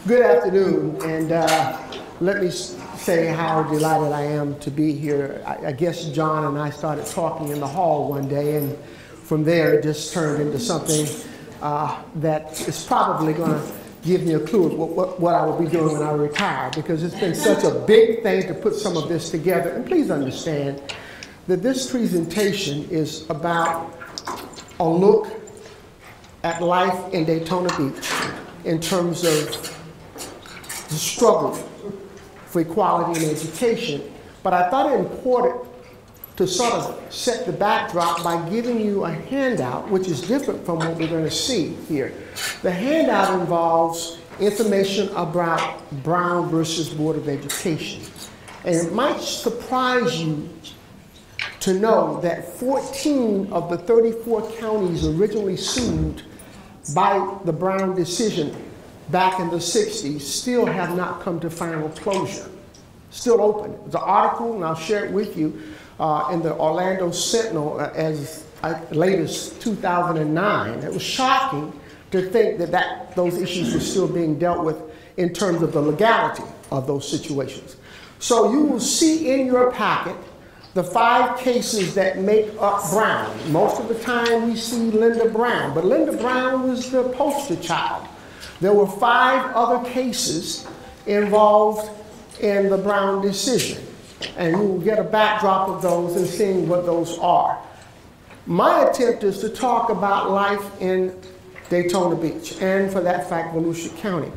Good afternoon, and let me say how delighted I am to be here. I guess John and I started talking in the hall one day, and from there it just turned into something that is probably going to give me a clue of what I will be doing when I retire, because it's been such a big thing to put some of this together. And please understand that this presentation is about a look at life in Daytona Beach in terms of the struggle for equality in education. But I thought it important to sort of set the backdrop by giving you a handout, which is different from what we're going to see here. The handout involves information about Brown versus Board of Education. And it might surprise you to know that 14 of the 34 counties originally sued by the Brown decision back in the 60s still have not come to final closure. Still open. There's an article, and I'll share it with you, in the Orlando Sentinel as late as 2009. It was shocking to think that those issues were still being dealt with in terms of the legality of those situations. So you will see in your packet the 5 cases that make up Brown. Most of the time we see Linda Brown, but Linda Brown was the poster child. There were 5 other cases involved in the Brown decision, and you will get a backdrop of those and seeing what those are. My attempt is to talk about life in Daytona Beach, and for that fact, Volusia County.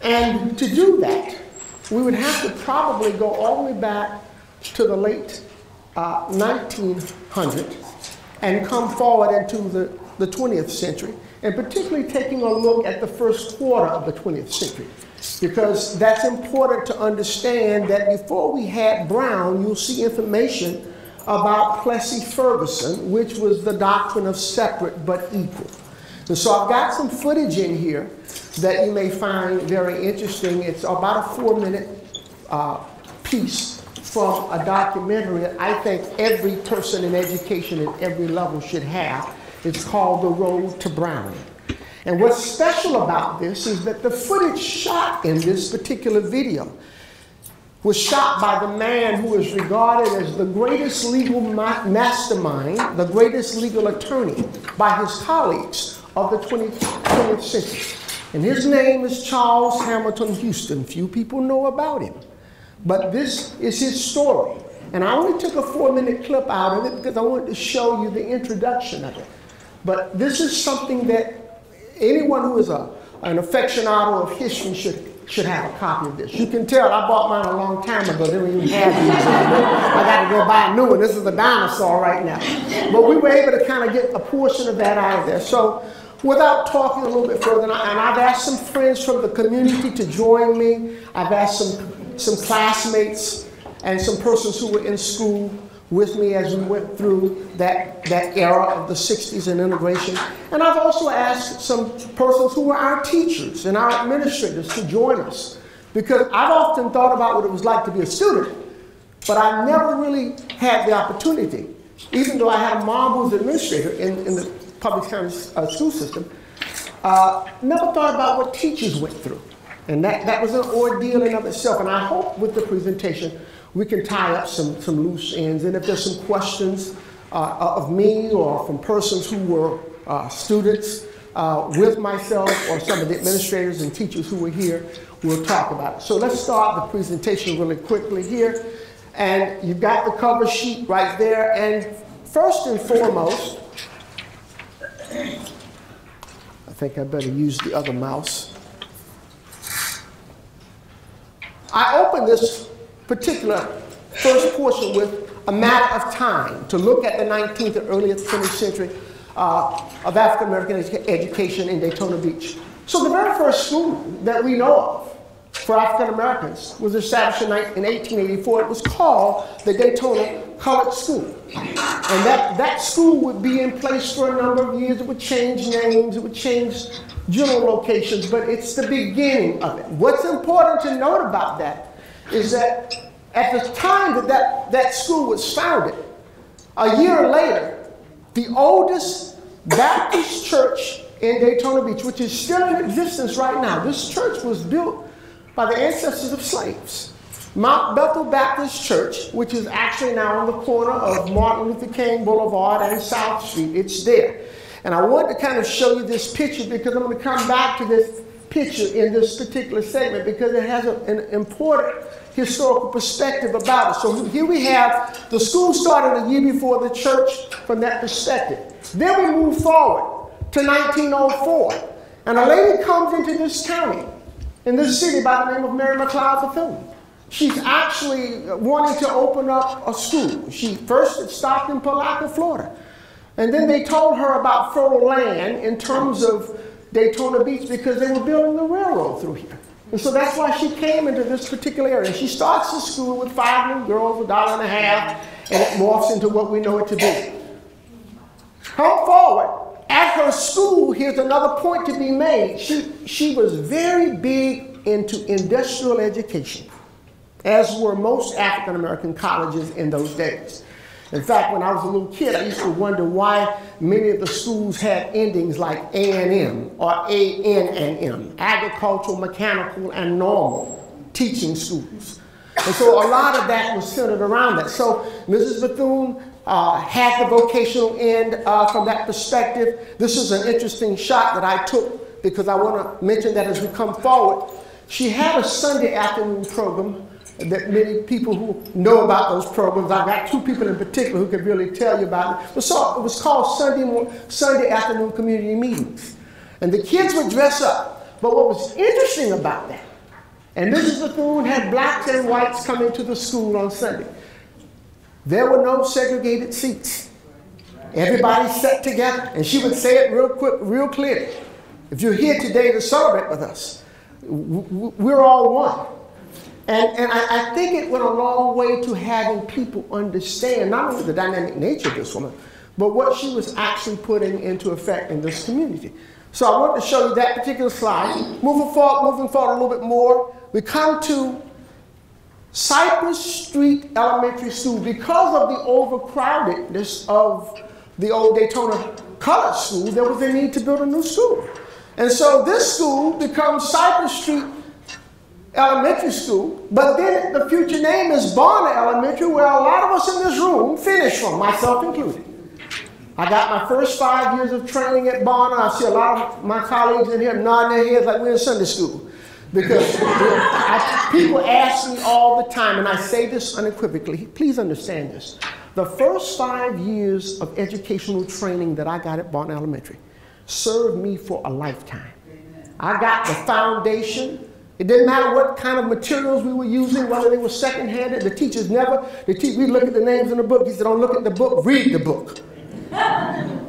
And to do that, we would have to probably go all the way back to the late 1900s and come forward into the 20th century, and particularly taking a look at the first quarter of the 20th century, because that's important to understand that before we had Brown, you'll see information about Plessy Ferguson, which was the doctrine of separate but equal. And so I've got some footage in here that you may find very interesting. It's about a 4-minute piece from a documentary that I think every person in education at every level should have. It's called The Road to Brown. And what's special about this is that the footage shot in this particular video was shot by the man who is regarded as the greatest legal mastermind, the greatest legal attorney by his colleagues of the 20th century. And his name is Charles Hamilton Houston. Few people know about him, but this is his story. And I only took a 4-minute clip out of it because I wanted to show you the introduction of it. But this is something that anyone who is an aficionado of history should have a copy of this. You can tell I bought mine a long time ago. They don't even have these anymore. I got to go buy a new one. This is a dinosaur right now. But we were able to kind of get a portion of that out of there. So without talking a little bit further, and I've asked some friends from the community to join me. I've asked some classmates and some persons who were in school with me as we went through that era of the 60s and integration. And I've also asked some persons who were our teachers and our administrators to join us, because I've often thought about what it was like to be a student, but I never really had the opportunity, even though I had a mom who was an administrator in the public county school system, never thought about what teachers went through. And that was an ordeal in of itself. And I hope with the presentation we can tie up some loose ends. And if there's some questions of me or from persons who were students with myself or some of the administrators and teachers who were here, we'll talk about it. So let's start the presentation really quickly here. And you've got the cover sheet right there. And first and foremost, I think I better use the other mouse. I opened this particular first portion with a matter of time to look at the 19th and early 20th century of African American education in Daytona Beach. So the very first school that we know of for African Americans was established in 1884. It was called the Daytona Colored School. And that school would be in place for a number of years. It would change names, it would change general locations, but it's the beginning of it. What's important to note about that is that at the time that school was founded, a year later, the oldest Baptist church in Daytona Beach, which is still in existence right now. This church was built by the ancestors of slaves. Mount Bethel Baptist Church, which is actually now on the corner of Martin Luther King Boulevard and South Street. It's there. And I want to kind of show you this picture because I'm going to come back to this picture in this particular segment because it has an important historical perspective about it. So here we have the school started a year before the church from that perspective. Then we move forward to 1904. And a lady comes into this county, in this city, by the name of Mary McLeod Bethune. She's actually wanting to open up a school. She first stopped in Palatka, Florida. And then they told her about fertile land in terms of Daytona Beach because they were building the railroad through here. And so that's why she came into this particular area. She starts the school with 5 little girls, $1.50, and it morphs into what we know it to be. Come forward. At her school, here's another point to be made. She was very big into industrial education, as were most African-American colleges in those days. In fact, when I was a little kid, I used to wonder why many of the schools had endings like A&M or A-N-N-M, agricultural, mechanical, and normal teaching schools. And so a lot of that was centered around that. So Mrs. Bethune had the vocational end from that perspective. This is an interesting shot that I took because I want to mention that as we come forward. She had a Sunday afternoon program that many people who know about those programs, I've got 2 people in particular who could really tell you about it. So it was called Sunday afternoon community meetings. And the kids would dress up. But what was interesting about that, and Mrs. Bethune had blacks and whites come into the school on Sunday. There were no segregated seats. Everybody sat together, and she would say it real quick, real clear. If you're here today to celebrate with us, we're all one. And I think it went a long way to having people understand not only the dynamic nature of this woman, but what she was actually putting into effect in this community. So I wanted to show you that particular slide. Moving forward a little bit more, we come to Cypress Street Elementary School. Because of the overcrowdedness of the old Daytona Colored School, there was a need to build a new school. And so this school becomes Cypress Street Elementary School, but then the future name is Bonner Elementary, where a lot of us in this room finished from, myself included. I got my first 5 years of training at Bonner. I see a lot of my colleagues in here nodding their heads like we're in Sunday school. Because people ask me all the time, and I say this unequivocally, please understand this. The first 5 years of educational training that I got at Bonner Elementary served me for a lifetime. I got the foundation. It didn't matter what kind of materials we were using, whether they were second-handed. The teachers never, we look at the names in the book. He said, don't look at the book, read the book.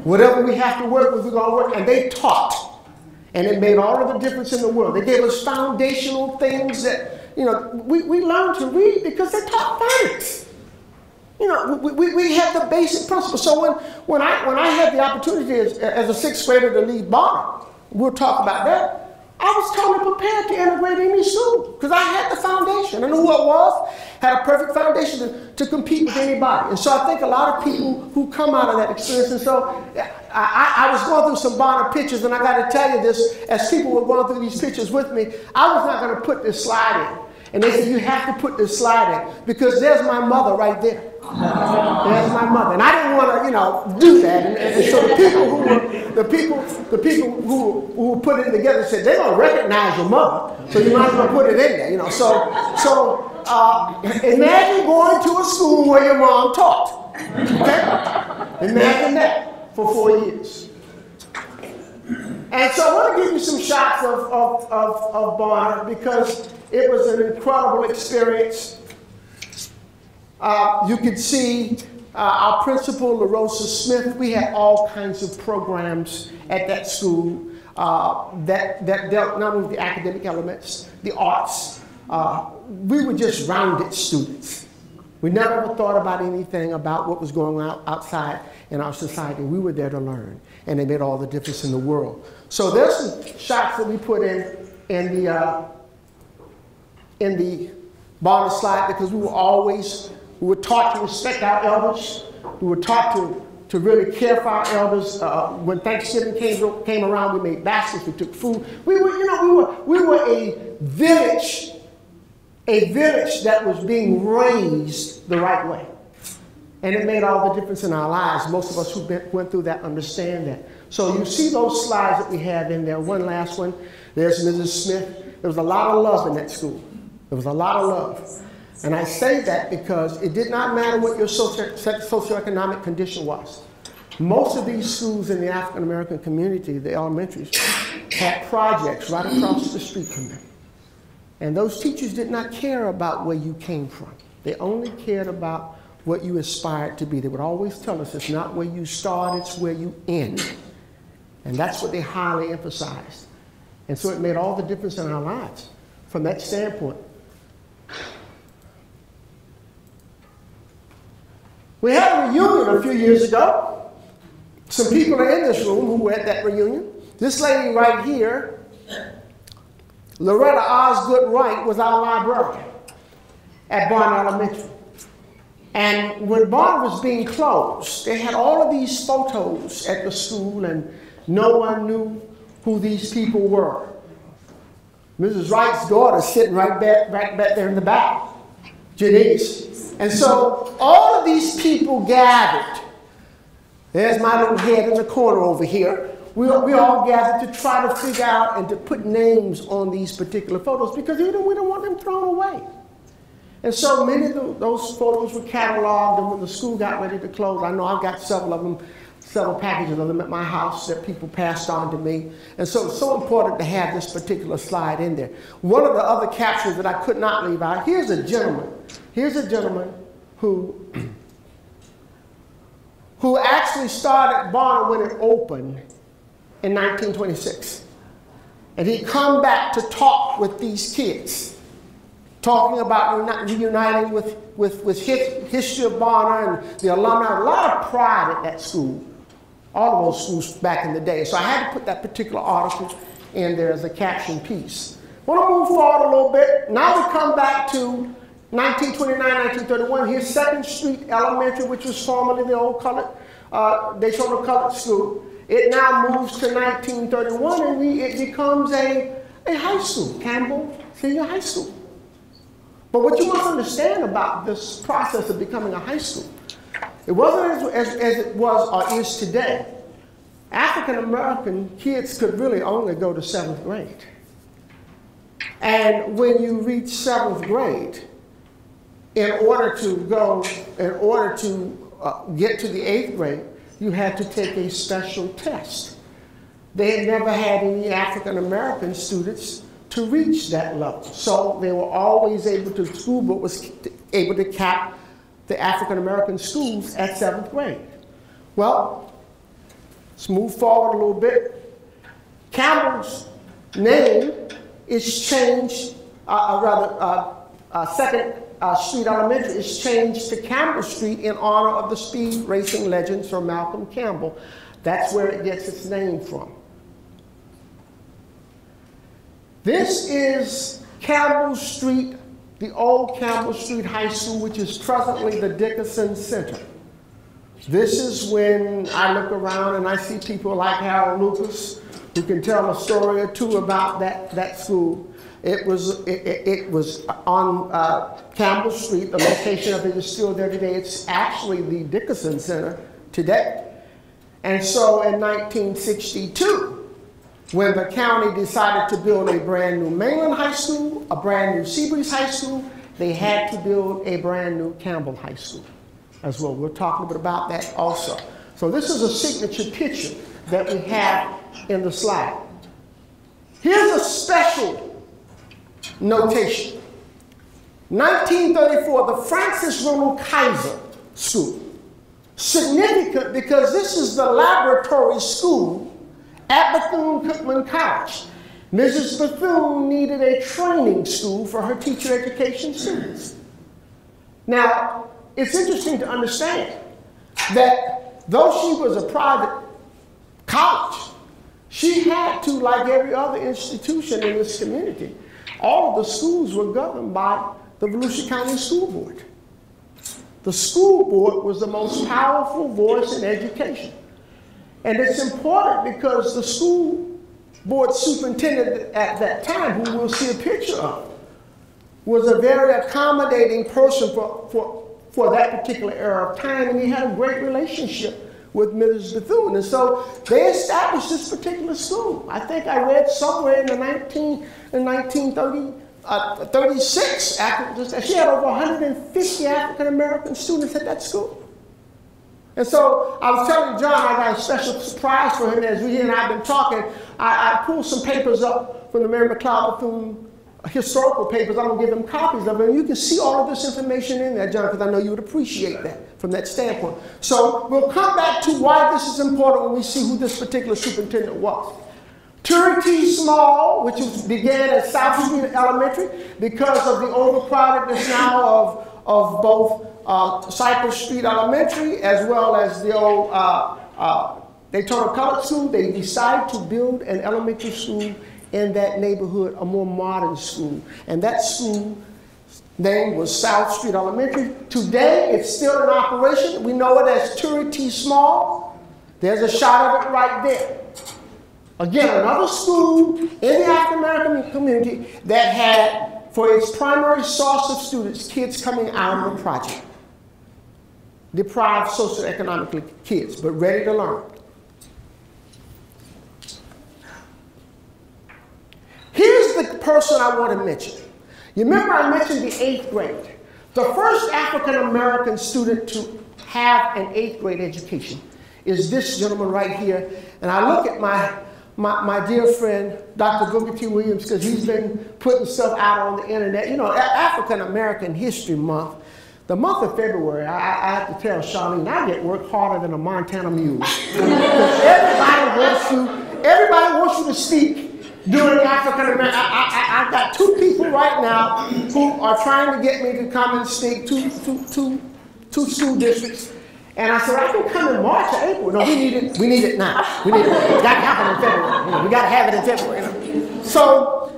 Whatever we have to work with, we're going to work. And they taught. And it made all of the difference in the world. They gave us foundational things that, we learned to read because they taught phonics. We had the basic principles. So when I had the opportunity as a 6th grader to lead Bonner, we'll talk about that. I was totally prepared to integrate any school because I had the foundation. I knew who I was, had a perfect foundation to compete with anybody. And so I think a lot of people who come out of that experience, and so I was going through some Bonner pictures, and I got to tell you this, as people were going through these pictures with me, I was not going to put this slide in. And they said, you have to put this slide in because there's my mother right there. There's my mother. And I didn't want to, do that. And so the people who were putting it together said, they're going to recognize your mother, so you might as well put it in there. So imagine going to a school where your mom taught. Okay? Imagine that for 4 years. And so I want to give you some shots of Bonner because it was an incredible experience. You could see our principal, LaRosa Smith. We had all kinds of programs at that school that dealt not only with the academic elements, the arts. We were just rounded students. We never ever thought about anything about what was going on outside in our society. We were there to learn, and it made all the difference in the world. So there's some shots that we put in the Bonner slide because we were taught to respect our elders. We were taught to to really care for our elders. When Thanksgiving came around, we made baskets, we took food. We were a village that was being raised the right way. And it made all the difference in our lives. Most of us who went through that understand that. So you see those slides that we have in there. One last one. There's Mrs. Smith. There was a lot of love in that school. There was a lot of love. And I say that because it did not matter what your socioeconomic condition was. Most of these schools in the African American community, the elementaries, had projects right across the street from them. And those teachers did not care about where you came from. They only cared about what you aspired to be. They would always tell us it's not where you start, it's where you end. And that's what they highly emphasized. And so it made all the difference in our lives from that standpoint. We had a reunion a few years ago. Some people are in this room who were at that reunion. This lady right here, Loretta Osgood Wright, was our librarian at Barn Elementary. And when Barn was being closed, they had all of these photos at the school, and no one knew who these people were. Mrs. Wright's daughter sitting right back there in the back, Janice. And so all of these people gathered. There's my little head in the corner over here. We all gathered to try to figure out and to put names on these particular photos because we don't want them thrown away. And so many of those photos were cataloged, and when the school got ready to close, I know I've got several of them, several packages of them at my house that people passed on to me. And so it's so important to have this particular slide in there. One of the other captions that I could not leave out, here's a gentleman who actually started Barn when it opened in 1926. And he'd come back to talk with these kids, talking about reuniting with history of Barn and the alumni. A lot of pride at that school, all of those schools back in the day. So I had to put that particular article in there as a caption piece. I want to move forward a little bit. Now we come back to 1929, 1931. Here's 2nd Street Elementary, which was formerly the old Daytona Colored School. It now moves to 1931, and it becomes a high school, Campbell Senior High School. But what you must understand about this process of becoming a high school, it wasn't as it was or is today. African American kids could really only go to 7th grade. And when you reach 7th grade, in order to get to the 8th grade, you had to take a special test. They had never had any African American students to reach that level. So they were always able to, the school board was able to cap the African American schools at 7th grade. Well, let's move forward a little bit. Campbell's name is changed, 2nd Street Elementary is changed to Campbell Street in honor of the speed racing legend Sir Malcolm Campbell. That's where it gets its name from. This is Campbell Street, the old Campbell Street High School, which is presently the Dickinson Center. This is when I look around and I see people like Harold Lucas, who can tell a story or two about that school. It was on Campbell Street. The location of it is still there today. It's actually the Dickinson Center today. And so in 1962, when the county decided to build a brand new Mainland High School, a brand new Seabreeze High School, they had to build a brand new Campbell High School as well. We'll talk a little bit about that also. So this is a signature picture that we have in the slide. Here's a special notation. 1934, the Francis Ronald Kaiser School. Significant because this is the laboratory school at Bethune-Cookman College. Mrs. Bethune needed a training school for her teacher education students. Now, it's interesting to understand that though she was a private college, she had to, like every other institution in this community, all of the schools were governed by the Volusia County School Board. the school board was the most powerful voice in education. And it's important because the school board superintendent at that time, who we'll see a picture of, was a very accommodating person for that particular era of time, and he had a great relationship with Mrs. Bethune. And so they established this particular school. I think I read somewhere in the 1936, she had over 150 African-American students at that school. And so I was telling John I got a special surprise for him as he and I have been talking. I pulled some papers up from the Mary McLeod Bethune historical papers. I'm going to give him copies of it. And you can see all of this information in there, John, because I know you would appreciate that from that standpoint. So we'll come back to why this is important when we see who this particular superintendent was. Turner T. Small, which began at South Street Elementary because of the overcrowdedness now of both Cypress Street Elementary as well as the old Daytona Colored School. They decided to build an elementary school in that neighborhood, a more modern school. And that school name was South Street Elementary. Today, it's still in operation. We know it as Turner T. Small. There's a shot of it right there. Again, another school in the African-American community that had, for its primary source of students, kids coming out of the project. Deprived socioeconomically kids, but ready to learn. Here's the person I want to mention. You remember I mentioned the 8th grade. The first African-American student to have an 8th grade education is this gentleman right here. And I look at my dear friend, Dr. Booker T. Williams, because he's been putting stuff out on the internet. You know, African-American History Month, the month of February, I have to tell Charlene, I get work harder than a Montana mule. Everybody wants you to speak during African-American. I've got 2 people right now who are trying to get me to come and speak to school districts. And I said, I can come in March or April. No, we need it now. We need it. It's got to happen in February. You know, we got to have it in February. You know? So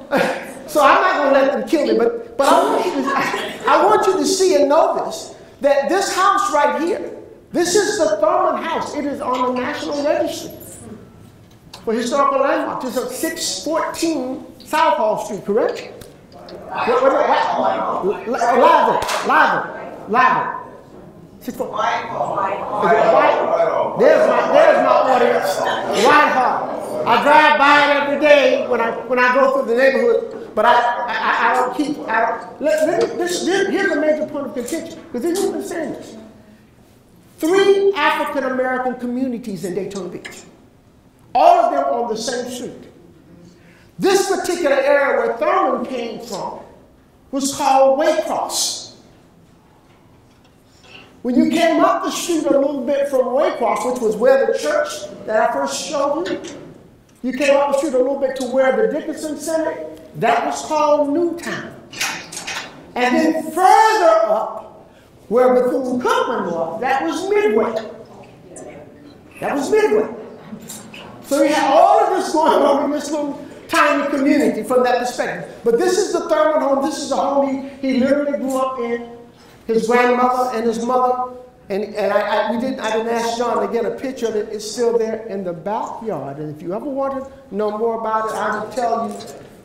I'm not going to let them kill me, but I want you to see and know this, that this house right here, this is the Thurman House. It is on the National Register for Historical Landmarks. It's at 614 South Hall Street, correct? Live. 614. There's my audience. Whitehall. I drive by it every day when I go through the neighborhood, but I don't keep. Here's a major point of contention, because this has been saying this. 3 African American communities in Daytona Beach. All of them on the same street. This particular area where Thurman came from was called Waycross. When you came up the street a little bit from Waycross, which was where the church that I first showed you came up the street a little bit to where the Dickinson Center, that was called Newtown. And then further up, where Bethune-Cookman was, that was Midway. So we had all of this going on in this little tiny community from that perspective. But this is the Thurman home. This is the home he literally grew up in. His grandmother and his mother. And I didn't ask John to get a picture of it. It's still there in the backyard. And if you ever want to know more about it, I will tell you.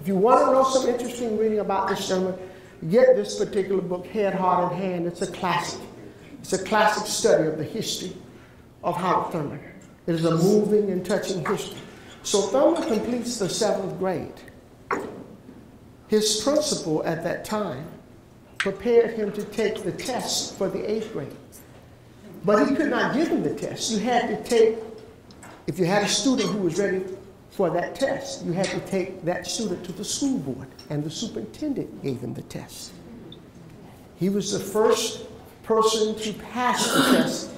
If you want to know some interesting reading about this gentleman, get this particular book, Head, Heart, and Hand. It's a classic. It's a classic study of the history of Howard Thurman. It is a moving and touching history. So Thurman completes the 7th grade. His principal at that time prepared him to take the test for the 8th grade. But he could not give him the test. You had to take, if you had a student who was ready for that test, you had to take that student to the school board, and the superintendent gave him the test. He was the first person to pass the test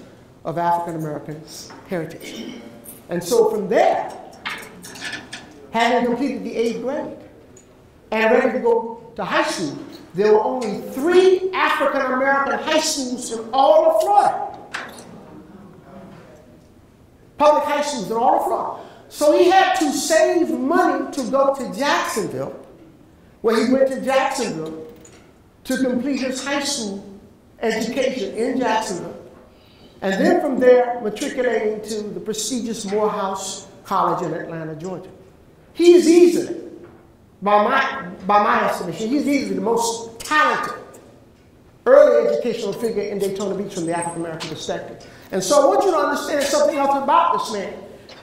of African American heritage. And so from there, having completed the 8th grade and ready to go to high school, there were only 3 African American high schools in all of Florida. Public high schools in all of Florida. So he had to save money to go to Jacksonville, where he went to Jacksonville to complete his high school education in Jacksonville, and then from there matriculating to the prestigious Morehouse College in Atlanta, Georgia. He is easily, by my estimation, he's easily the most talented early educational figure in Daytona Beach from the African-American perspective. And so I want you to understand something else about this man,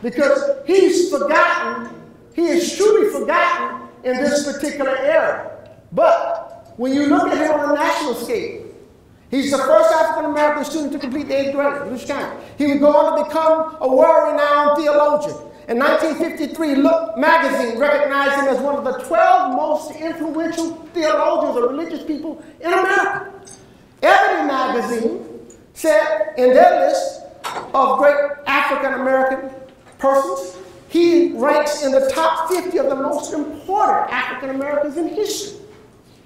because he's forgotten, he is truly forgotten in this particular era. But when you look at him on a national scale, he's the first African-American student to complete the 8th grade in Volusia County. He would go on to become a world-renowned theologian. In 1953, Look magazine recognized him as one of the 12 most influential theologians or religious people in America. Ebony magazine said in their list of great African-American persons, he ranks in the top 50 of the most important African-Americans in history.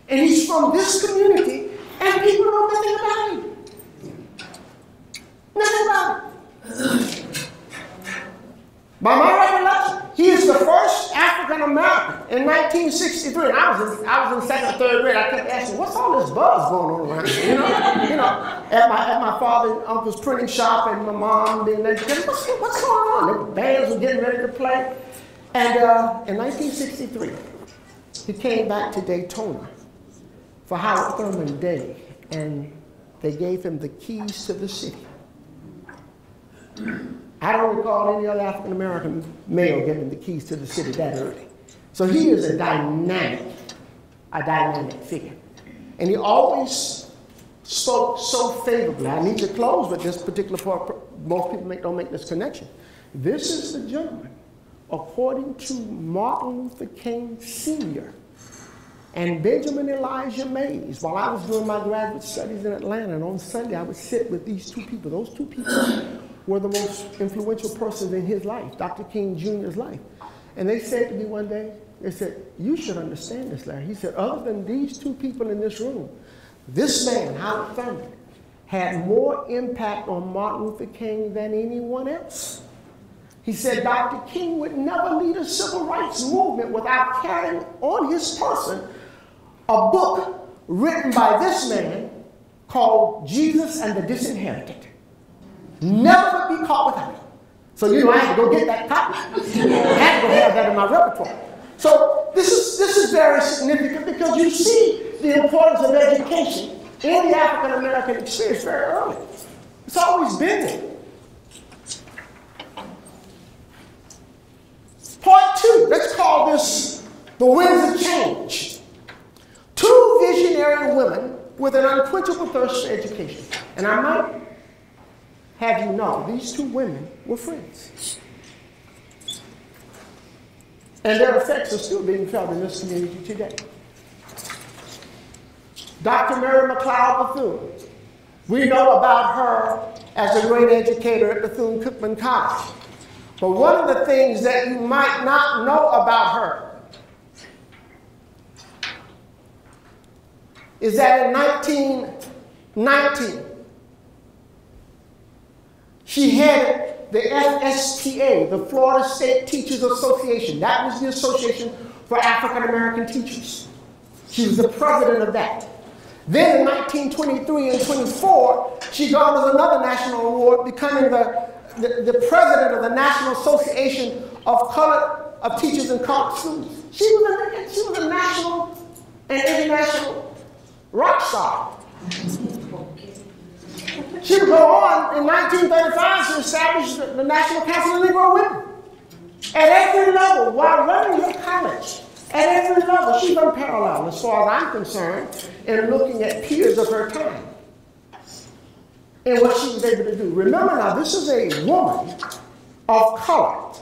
And he's from this community, and people know nothing about him. Nothing about him. By my recollection, he is the first African-American in 1963. And I was in 2nd or 3rd grade. I kept asking, what's all this buzz going on around here? At my father and uncle's printing shop, and my mom being there. What's going on? The bands were getting ready to play. And in 1963, he came back to Daytona for Howard Thurman Day, and they gave him the keys to the city. I don't recall any other African-American male getting the keys to the city that early. So he is a dynamic figure. And he always spoke so favorably. I need to close with this particular part. Most people don't make this connection. This is the gentleman, according to Martin Luther King Sr. and Benjamin Elijah Mays, while I was doing my graduate studies in Atlanta, and on Sunday I would sit with these two people. Those two people were the most influential persons in his life, Dr. King Jr.'s life. And they said to me one day, they said, you should understand this, Larry. He said, other than these two people in this room, this man, Howard Thurman, had more impact on Martin Luther King than anyone else. He said Dr. King would never lead a civil rights movement without carrying on his person a book written by this man called Jesus and the Disinherited. Never would be caught without it. So I had to go get that copy. I had to go have that in my repertoire. So this is very significant, because you see the importance of education in the African-American experience very early. It's always been there. Part 2, let's call this the winds of change. Two visionary women with an unquenchable thirst for education. And I might have you know, these two women were friends. And their effects are still being felt in this community today. Dr. Mary McLeod Bethune. We know about her as a great educator at Bethune-Cookman College. But one of the things that you might not know about her is that in 1919, she headed the FSTA, the Florida State Teachers Association. That was the Association for African American Teachers. She was the president of that. Then in 1923 and 24, she garnered another national award, becoming the president of the National Association of Teachers in Colored Schools. She was a national and international rock star. She would go on in 1935 to establish the National Council of Negro Women. At every level, while running her college, at every level, she's unparalleled as far as I'm concerned in looking at peers of her time and what she was able to do. Remember now, this is a woman of color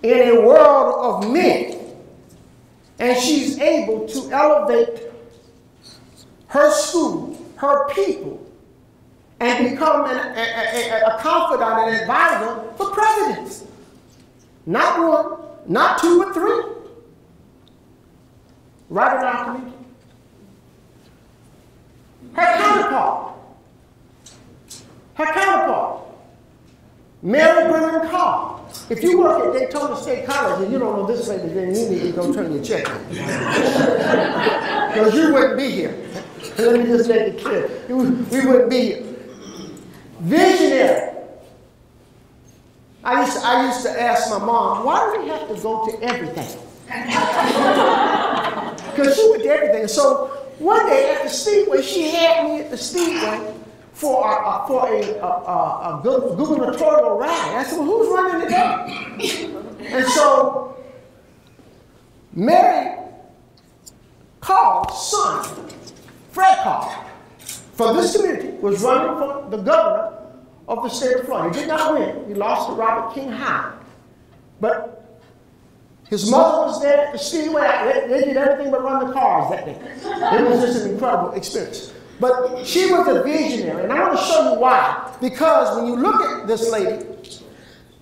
in a world of men, and she's able to elevate her school, her people, and become a confidant and advisor for presidents. Not one, not two, but three. Right in our community. Her counterpart, Mary Brennan Carr. If you work at Daytona State College and you don't know this lady, then you need to go turn your check in. Because you wouldn't be here. Let me just make it clear. We wouldn't be here. Visionary. I used to ask my mom, why do we have to go to everything? Because she went to everything. So one day at the Speedway, she had me at the Speedway for a gubernatorial rally. I said, well, who's running today? And so Mary Carl's son, Fred Carl, from this community, was running for the governor of the state of Florida. He did not win. He lost to Robert King Howard. But his mother was there at the Speedway. They did everything but run the cars that day. It was just an incredible experience. But she was a visionary, and I want to show you why. Because when you look at this lady,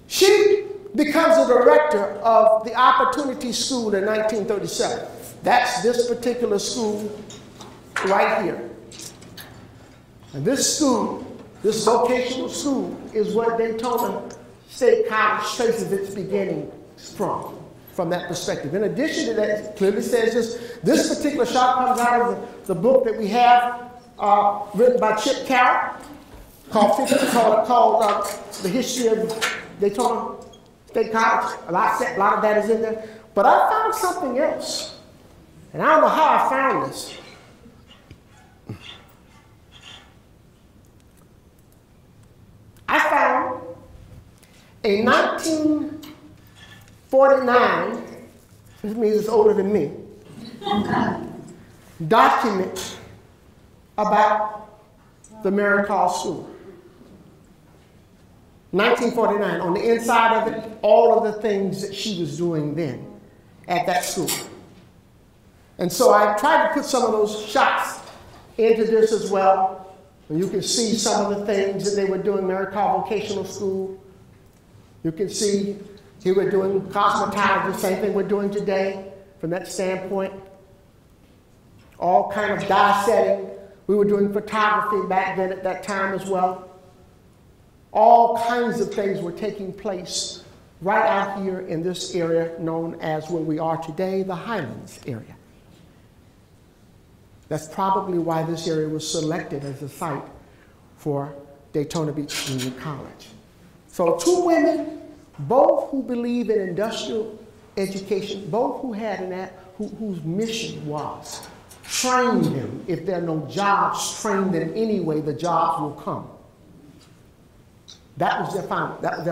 she becomes the director of the Opportunity School in 1937. That's this particular school right here. And this school, this vocational school, is what Daytona State College traces its beginnings from that perspective. In addition to that, it clearly says this particular shot comes out of the book that we have written by Chip Carroll called The History of Daytona State College. A lot of that is in there. But I found something else. And I don't know how I found this. I found a 1949, this means it's older than me, document about the Mary Carl School. 1949, on the inside of it, all of the things that she was doing then at that school. And so I tried to put some of those shots into this as well. And you can see some of the things that they were doing, Mary Carl Vocational School. You can see here we're doing cosmetology, same thing we're doing today from that standpoint. All kind of dye setting. We were doing photography back then at that time as well. All kinds of things were taking place right out here in this area known as where we are today, the Highlands area. That's probably why this area was selected as a site for Daytona Beach Community College. So two women, both who believe in industrial education, both who had whose mission was train them. If there are no jobs, train them anyway, the jobs will come. That was their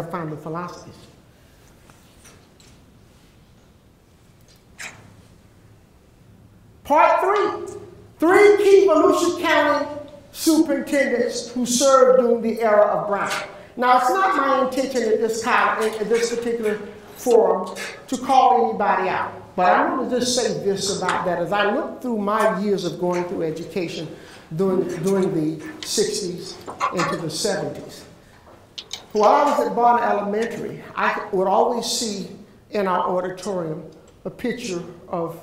founding philosophies. Part 3. 3 key Volusia County superintendents who served during the era of Brown. Now, it's not my intention at this particular forum to call anybody out, but I'm going to just say this about that. As I look through my years of going through education during the 60s into the 70s, while I was at Barnes Elementary, I would always see in our auditorium a picture of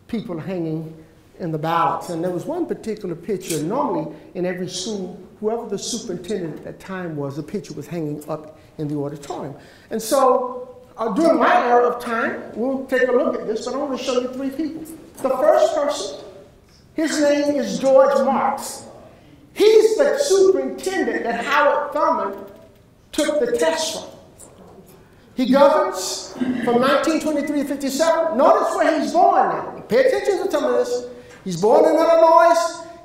people hanging in the ballots. And there was one particular picture, normally in every school, whoever the superintendent at that time was, the picture was hanging up in the auditorium. And so during my era of time, we'll take a look at this, but I want to show you 3 people. The first person, his name is George Marks. He's the superintendent that Howard Thurman took the test from. He governs from 1923 to 57. Notice where he's born now. Pay attention to some of this. He's born in Illinois.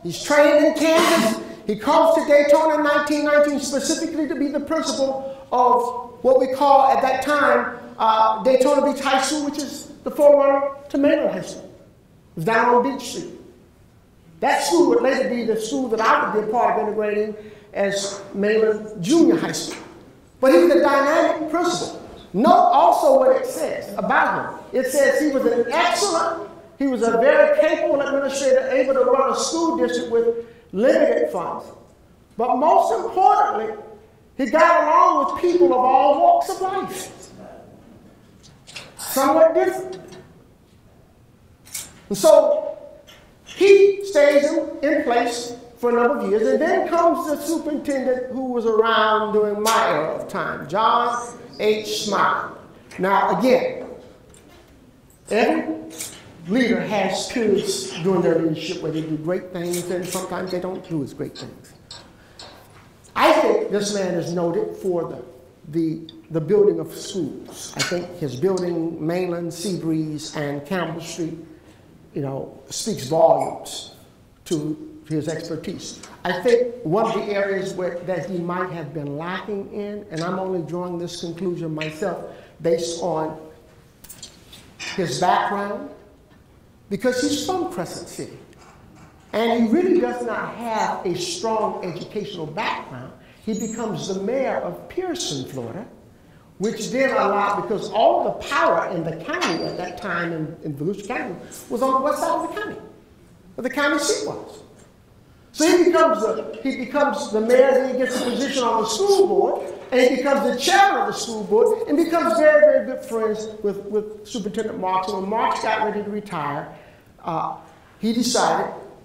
He's trained in Kansas. He comes to Daytona in 1919 specifically to be the principal of what we call at that time Daytona Beach High School, which is the forerunner to McLeod High School. It was down on Beach Street. That school would later be the school that I would be a part of integrating as McLeod Junior High School. But he's a dynamic principal. Note also what it says about him. It says he was he was a very capable administrator, able to run a school district with limited funds. But most importantly, he got along with people of all walks of life. Somewhat different. And so he stays in place for a number of years, and then comes the superintendent who was around during my era of time, John H. Smiley. Now again, every leader has periods during their leadership where they do great things and sometimes they don't do as great things. I think this man is noted for the building of schools. I think his building Mainland, Seabreeze, and Carroll Street, speaks volumes to his expertise. I think one of the areas that he might have been lacking in, and I'm only drawing this conclusion myself based on his background, because he's from Crescent City. And he really does not have a strong educational background. He becomes the mayor of Pearson, Florida, which then allowed, because all the power in the county at that time in Volusia County was on the west side of the county, where the county seat was. So he becomes the mayor, then he gets a position on the school board, and he becomes the chairman of the school board, and becomes very, very good friends with Superintendent Marks. And when Marks got ready to retire,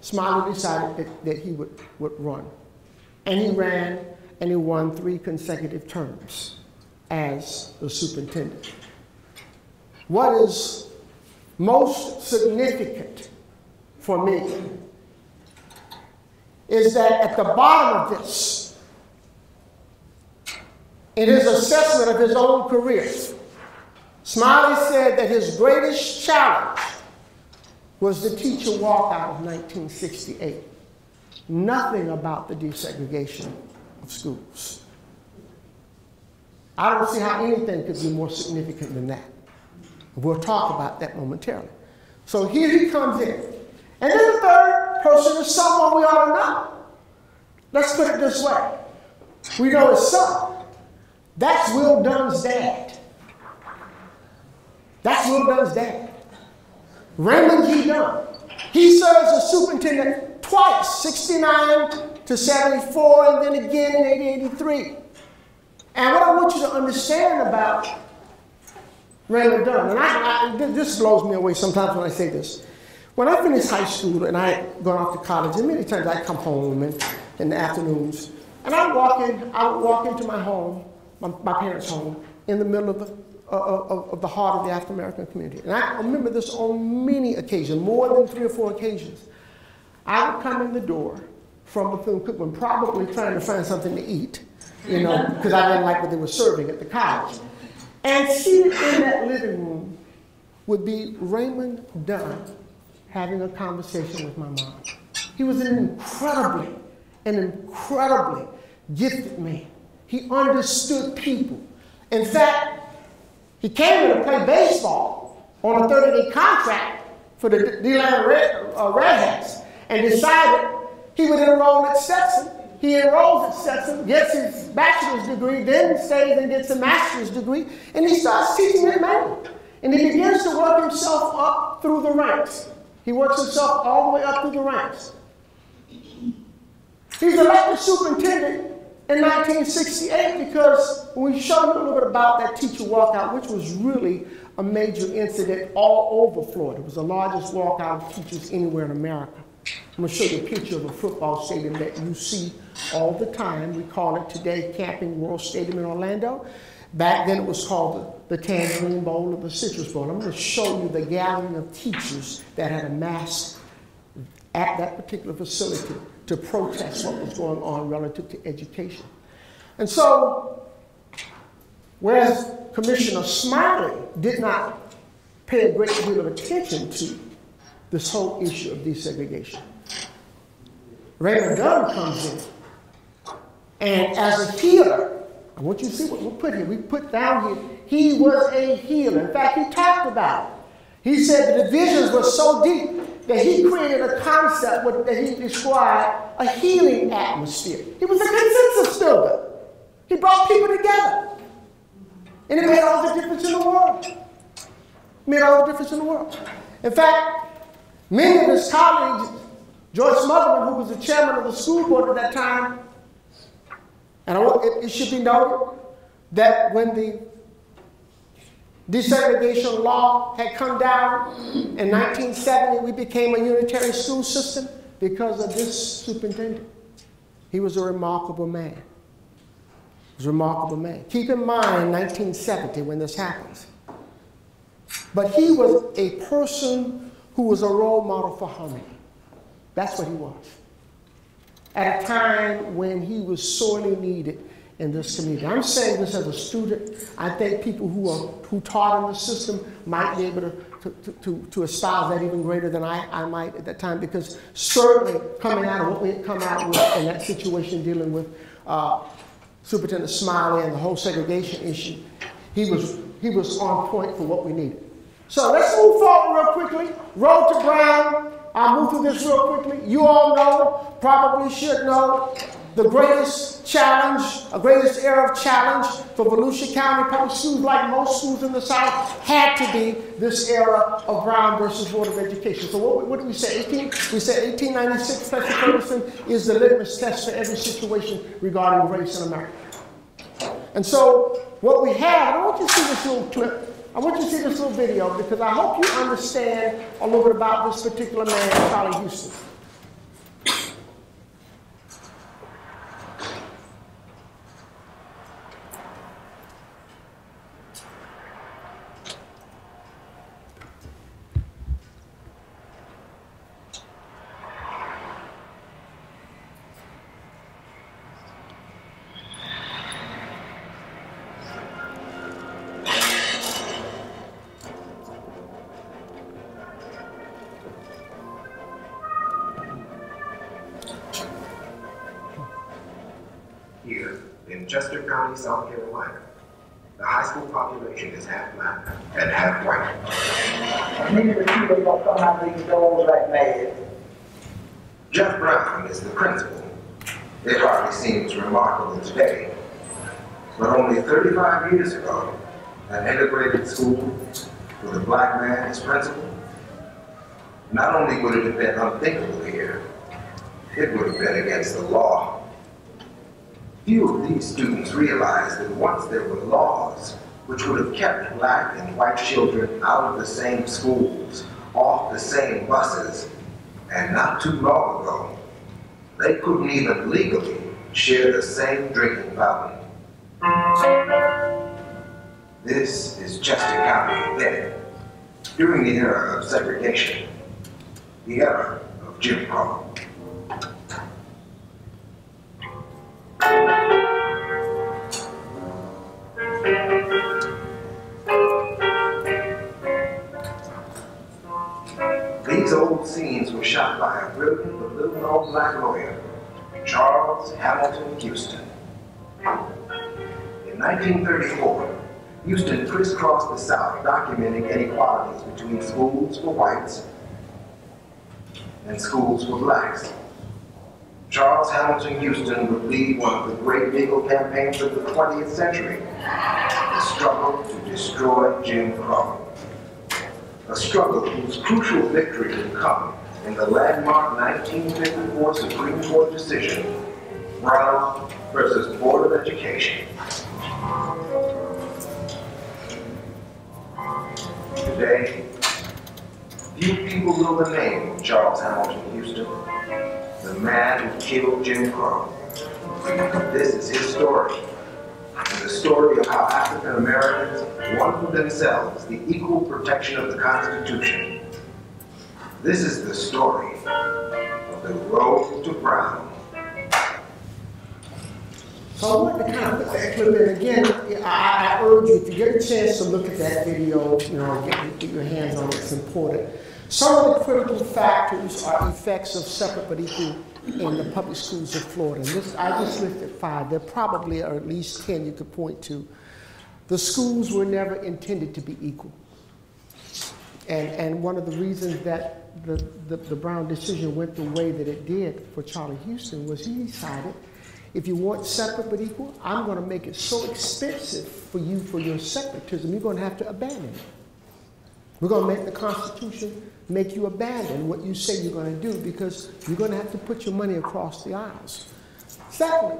Smiley decided that he would run. And he ran, and he won 3 consecutive terms as the superintendent. What is most significant for me is that at the bottom of this, in his assessment of his own career, Smiley said that his greatest challenge was the teacher walkout of 1968. Nothing about the desegregation of schools. I don't see how anything could be more significant than that. We'll talk about that momentarily. So here he comes in. And then the third person is someone we ought to know. Let's put it this way. We know his son. That's Will Dunn's dad. That's Will Dunn's dad. Raymond G. Dunn. He serves as superintendent twice, 69 to 74, and then again in 83. And what I want you to understand about Raymond Dunn, and this blows me away sometimes when I say this. When I finished high school and I had gone off to college, and many times I'd come home in the afternoons, and I would walk into my home, my parents' home, in the middle of the heart of the African American community. And I remember this on many occasions, more than 3 or 4 occasions. I would come in the door from Bethune-Cookman, probably trying to find something to eat, because I didn't like what they were serving at the college. And seated in that living room would be Raymond Dunn having a conversation with my mom. He was an incredibly gifted man. He understood people. In fact, he came here to play baseball on a 30-day contract for the D-Land Redhawks and decided he would enroll at Stetson. He enrolls at Stetson, gets his bachelor's degree, then stays and gets a master's degree, and he starts teaching at Maryland. And he begins to work himself up through the ranks. He works himself all the way up through the ranks. He's elected superintendent in 1968 because we showed you a little bit about that teacher walkout, which was really a major incident all over Florida. It was the largest walkout of teachers anywhere in America. I'm going to show you a picture of a football stadium that you see all the time. We call it today Camping World Stadium in Orlando. Back then it was called the Tangerine Bowl or the Citrus Bowl. I'm going to show you the gathering of teachers that had amassed at that particular facility to protest what was going on relative to education. And so, whereas Commissioner Smiley did not pay a great deal of attention to this whole issue of desegregation, Raymond Dunn comes in, and as a healer, I want you to see what we put here. We put down here, he was a healer. In fact, he talked about it. He said the divisions were so deep that he created a concept that he described a healing atmosphere. He was a consensus builder. He brought people together. And it made all the difference in the world. It made all the difference in the world. In fact, many of his colleagues, George Smotherman, who was the chairman of the school board at that time, and it should be noted that when the desegregation law had come down in 1970, we became a unitary school system because of this superintendent. He was a remarkable man. He was a remarkable man. Keep in mind 1970 when this happens. But he was a person who was a role model for harmony. That's what he was. At a time when he was sorely needed in this community. I'm saying this as a student. I think people who taught in the system might be able to espouse that even greater than I might at that time, because certainly coming out of what we had come out with in that situation dealing with Superintendent Smiley and the whole segregation issue, he was on point for what we needed. So let's move forward real quickly. Road to Brown. I'll move through this real quickly. You all know, probably should know, the greatest challenge, the greatest era of challenge for Volusia County Public Schools, like most schools in the South, had to be this era of Brown versus Board of Education. So what did we say? We said 1896, Plessy Ferguson is the litmus test for every situation regarding race in America. And so what we have, I want you to see this little clip. I want you to see this little video because I hope you understand a little bit about this particular man, Charlie Houston. Here in Chester County, South Carolina, the high school population is half black and half white. Many of the people don't come out of these doors like mad. Jeff Brown is the principal. It hardly seems remarkable today, but only 35 years ago, an integrated school with a black man as principal, not only would it have been unthinkable here, it would have been against the law. Few of these students realized that once there were laws which would have kept black and white children out of the same schools, off the same buses, and not too long ago, they couldn't even legally share the same drinking fountain. This is Chester County then, during the era of segregation, the era of Jim Crow. These old scenes were shot by a brilliant but little-known black lawyer, Charles Hamilton Houston. In 1934, Houston crisscrossed the South documenting inequalities between schools for whites and schools for blacks. Charles Hamilton Houston would lead one of the great legal campaigns of the 20th century, the struggle to destroy Jim Crow. A struggle whose crucial victory would come in the landmark 1954 Supreme Court decision, Brown versus Board of Education. Today, few people know the name of Charles Hamilton Houston, the man who killed Jim Crow. This is his story, and the story of how African Americans won for themselves the equal protection of the Constitution. This is the story of the road to Brown. So I want to kind of put that clip in again. I urge you, if you get a chance to look at that video, get your hands on it, it's important. Some of the critical factors are effects of separate but equal in the public schools of Florida. And I just listed 5. There probably are at least 10 you could point to. The schools were never intended to be equal. And one of the reasons that the Brown decision went the way that it did for Charlie Houston was he decided, if you want separate but equal, I'm going to make it so expensive for you for your separatism, you're going to have to abandon it. We're going to make the Constitution make you abandon what you say you're going to do because you're going to have to put your money across the aisles. Secondly,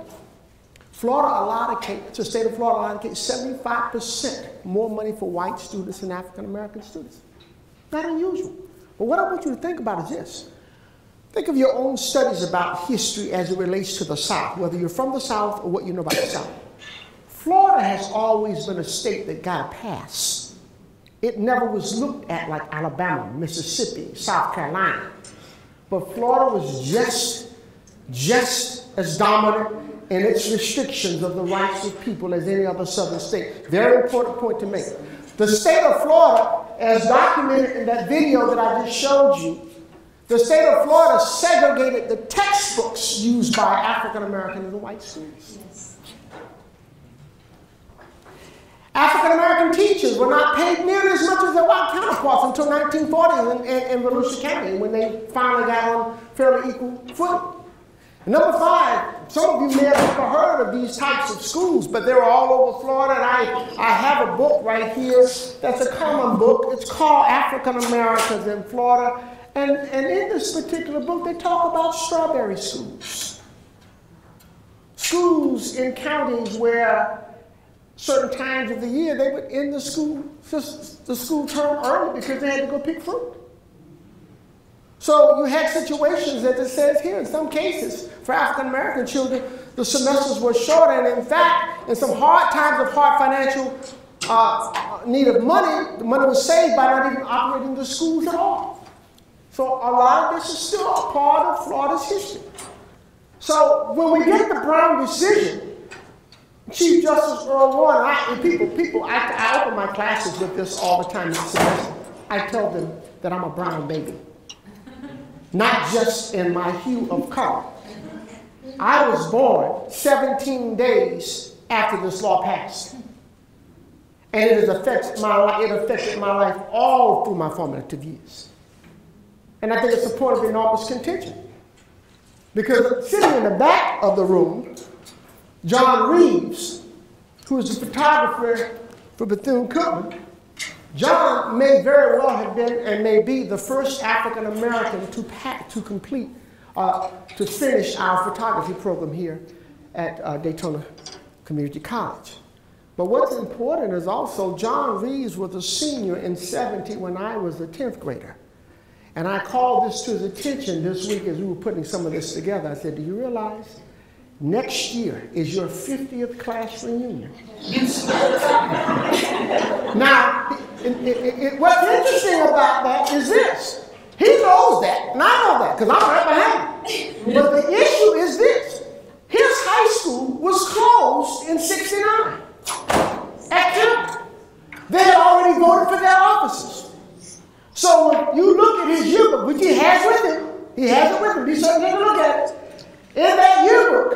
the state of Florida allocates 75% more money for white students than African American students. Not unusual. But what I want you to think about is this. Think of your own studies about history as it relates to the South, whether you're from the South or what you know about the South. Florida has always been a state that got a pass it never was looked at like Alabama, Mississippi, South Carolina. But Florida was just as dominant in its restrictions of the rights of people as any other southern state. Very important point to make. The state of Florida, as documented in that video that I just showed you, the state of Florida segregated the textbooks used by African American and white students. Yes. African American teachers were not paid nearly as much as their white counterparts until 1940 in Volusia County, when they finally got on fairly equal footing. And number 5, some of you may have never heard of these types of schools, but they're all over Florida, and I have a book right here that's a common book. It's called African Americans in Florida. And in this particular book, they talk about strawberry schools. Schools in counties where certain times of the year they would end the school term early because they had to go pick fruit. So you had situations, as it says here, in some cases, for African American children, the semesters were shorter, and in fact, in some hard times of hard financial need of money, the money was saved by not even operating the schools at all. So a lot of this is still a part of Florida's history. So when we get the Brown decision, Chief Justice Earl Warren, I open my classes with this all the time this semester. I tell them that I'm a brown baby, not just in my hue of color. I was born 17 days after this law passed, and it affected my life all through my formative years. And I think it's a point of enormous contention. Because sitting in the back of the room, John Reeves, who is the photographer for Bethune-Cookman, John may very well have been and may be the first African American to finish our photography program here at Daytona Community College. But what's important is also John Reeves was a senior in '70 when I was a 10th grader. And I called this to his attention this week as we were putting some of this together. I said, do you realize next year is your 50th class reunion? Now, what's interesting about that is this. He knows that, and I know that, because I'm right behind him. But the issue is this. His high school was closed in '69 at Carroll. They had already voted for their officers. So when you look at his yearbook, which he has with him, be certain to take a look at it. In that yearbook,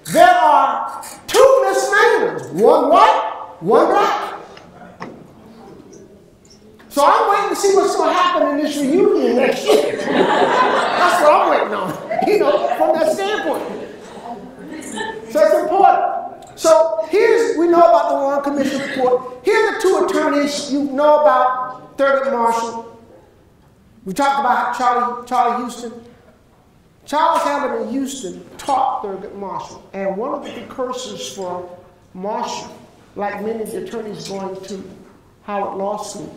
there are 2 misdemeanors, one white, one black. So I'm waiting to see what's going to happen in this reunion next year. That's what I'm waiting on, from that standpoint. So it's important. So we know about the Warren Commission report. Here are the 2 attorneys you know about. Thurgood Marshall. We talked about Charlie Houston. Charles Hamilton Houston taught Thurgood Marshall. And one of the precursors for Marshall, like many of the attorneys going to Howard Law School,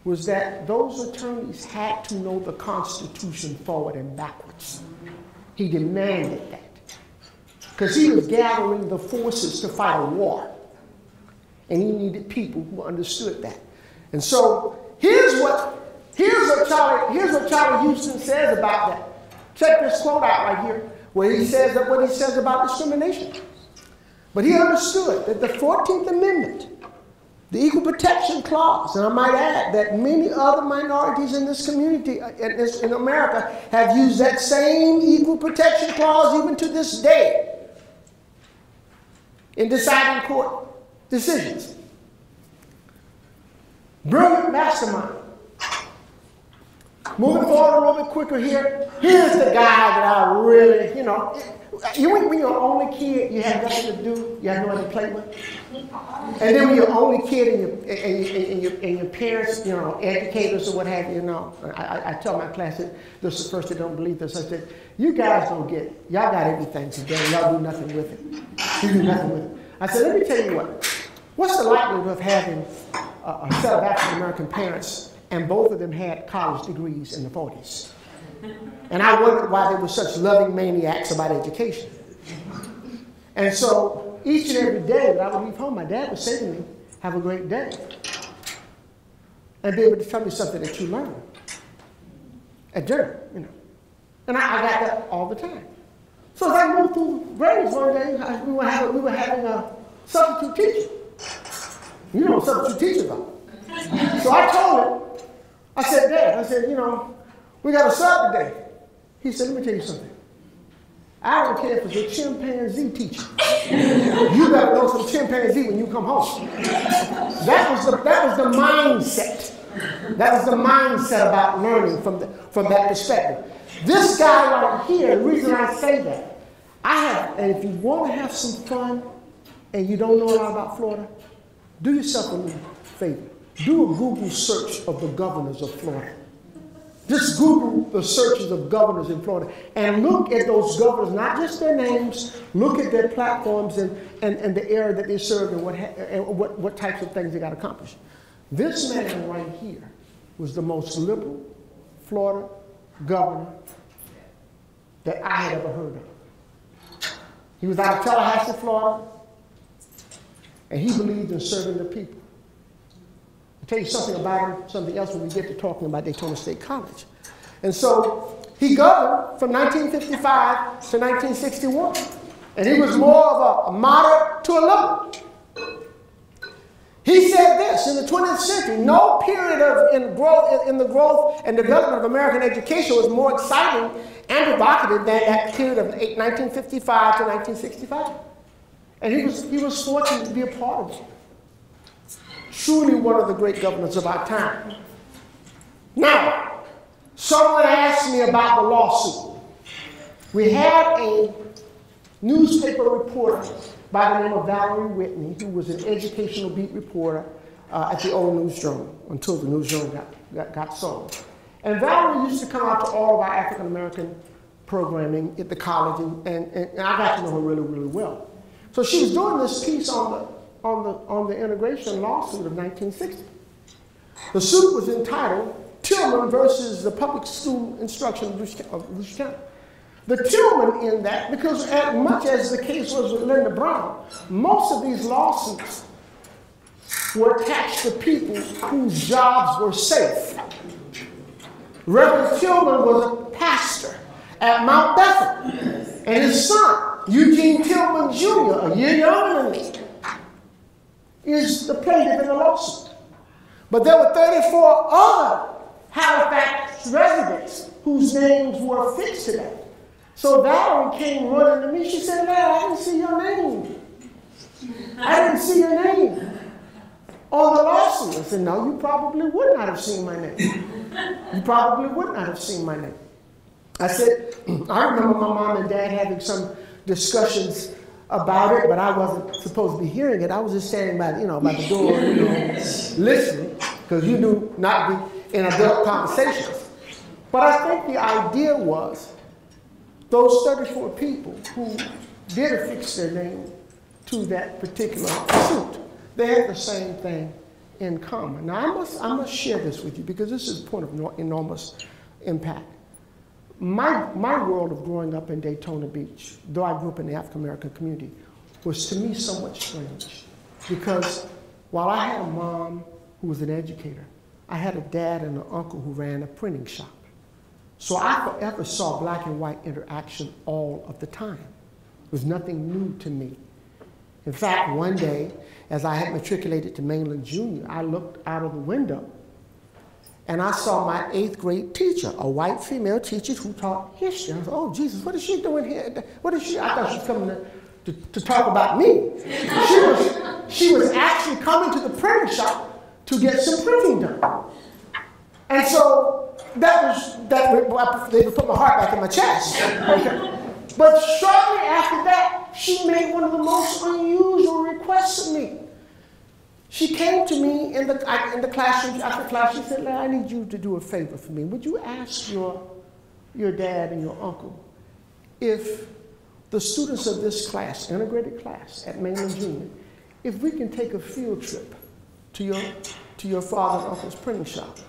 was that those attorneys had to know the Constitution forward and backwards. He demanded that. Because he was gathering the forces to fight a war. And he needed people who understood that. And so here's what Charlie Houston says about that. Check this quote out right here, where he says what he says about discrimination. But he understood that the 14th Amendment, the Equal Protection Clause, and I might add that many other minorities in this community, in America, have used that same Equal Protection Clause even to this day in deciding court decisions. Brilliant mastermind. Moving forward a little bit quicker here. Here's the guy that I really, when you're only kid, you have nothing to do, you have no one to play with. And then when you're only kid and your parents, educators or what have you, I tell my class, this is the first they don't believe this. I said, you guys don't get it. Y'all got everything today. Y'all do nothing with it. You do nothing with it. I said, let me tell you what's the likelihood of having a set of African American parents and both of them had college degrees in the 40s. And I wondered why they were such loving maniacs about education. And so each and every day that I would leave home, my dad would say to me, have a great day. and be able to tell me something that you learned at dinner, you know. And I got that all the time. So as I moved through grades one day, we were having a substitute teacher. You know what substitute teachers are. So I told him, I said, Dad, you know, we got a sub today. He said, let me tell you something. I don't care if it's a chimpanzee teacher. You better know some chimpanzee when you come home. That was the mindset. That was the mindset about learning from that perspective. This guy right here, the reason I say that, and if you want to have some fun and you don't know a lot about Florida, do yourself a little favor. Do a Google search of the governors of Florida. Just Google the searches of governors in Florida and look at those governors, not just their names, look at their platforms and the area that they served and what types of things they got accomplished. This man right here was the most liberal Florida governor that I had ever heard of. He was out of Tallahassee, Florida, and he believed in serving the people. I'll tell you something about him, something else when we get to talking about Daytona State College. And so he governed from 1955 to 1961. And he was more of a moderate to a liberal. He said this, in the 20th century, no period in the growth and development of American education was more exciting and provocative than that period of 1955 to 1965. And he was fortunate to be a part of it. Truly one of the great governors of our time. Now, someone asked me about the lawsuit. We had a newspaper reporter by the name of Valerie Whitney, who was an educational beat reporter at the old News Journal until the News Journal got sold. And Valerie used to come out to all of our African American programming at the college, and I got to know her really, really well. So she was doing this piece on the integration lawsuit of 1960. The suit was entitled Tillman versus the Public School Instruction of Volusia County. The Tillman in that, because as much as the case was with Linda Brown, most of these lawsuits were attached to people whose jobs were safe. Reverend Tillman was a pastor at Mount Bethune, and his son, Eugene Tillman Jr., a year younger than me, is the plaintiff in the lawsuit. But there were 34 other Halifax residents whose names were affixed to that. So Valerie came running to me. She said, Larry, I didn't see your name. I didn't see your name on the lawsuit. I said, no, you probably would not have seen my name. You probably would not have seen my name. I said, I remember my mom and dad having some discussions about it, but I wasn't supposed to be hearing it. I was just standing by, by the door, listening, because you knew not to be in adult conversations. But I think the idea was those 34 people who did affix their name to that particular suit, they had the same thing in common. Now, I must share this with you because this is a point of enormous impact. My world of growing up in Daytona Beach, though I grew up in the African American community, was to me somewhat strange because while I had a mom who was an educator, I had a dad and an uncle who ran a printing shop. So I forever saw black and white interaction all of the time. It was nothing new to me. In fact, one day, as I had matriculated to Mainland Junior, I looked out of the window and I saw my 8th grade teacher, a white female teacher who taught history. I was like, oh, Jesus, what is she doing here? What is she? I thought she was coming to talk about me. She was actually coming to the printing shop to get some printing done. And so they would put my heart back in my chest. Okay? But shortly after that, she made one of the most unusual requests of me. She came to me in the classroom, after class, she said, Larry, I need you to do a favor for me. Would you ask your dad and your uncle if the students of this class, integrated class at Mainland Junior, if we can take a field trip to your father and uncle's printing shop?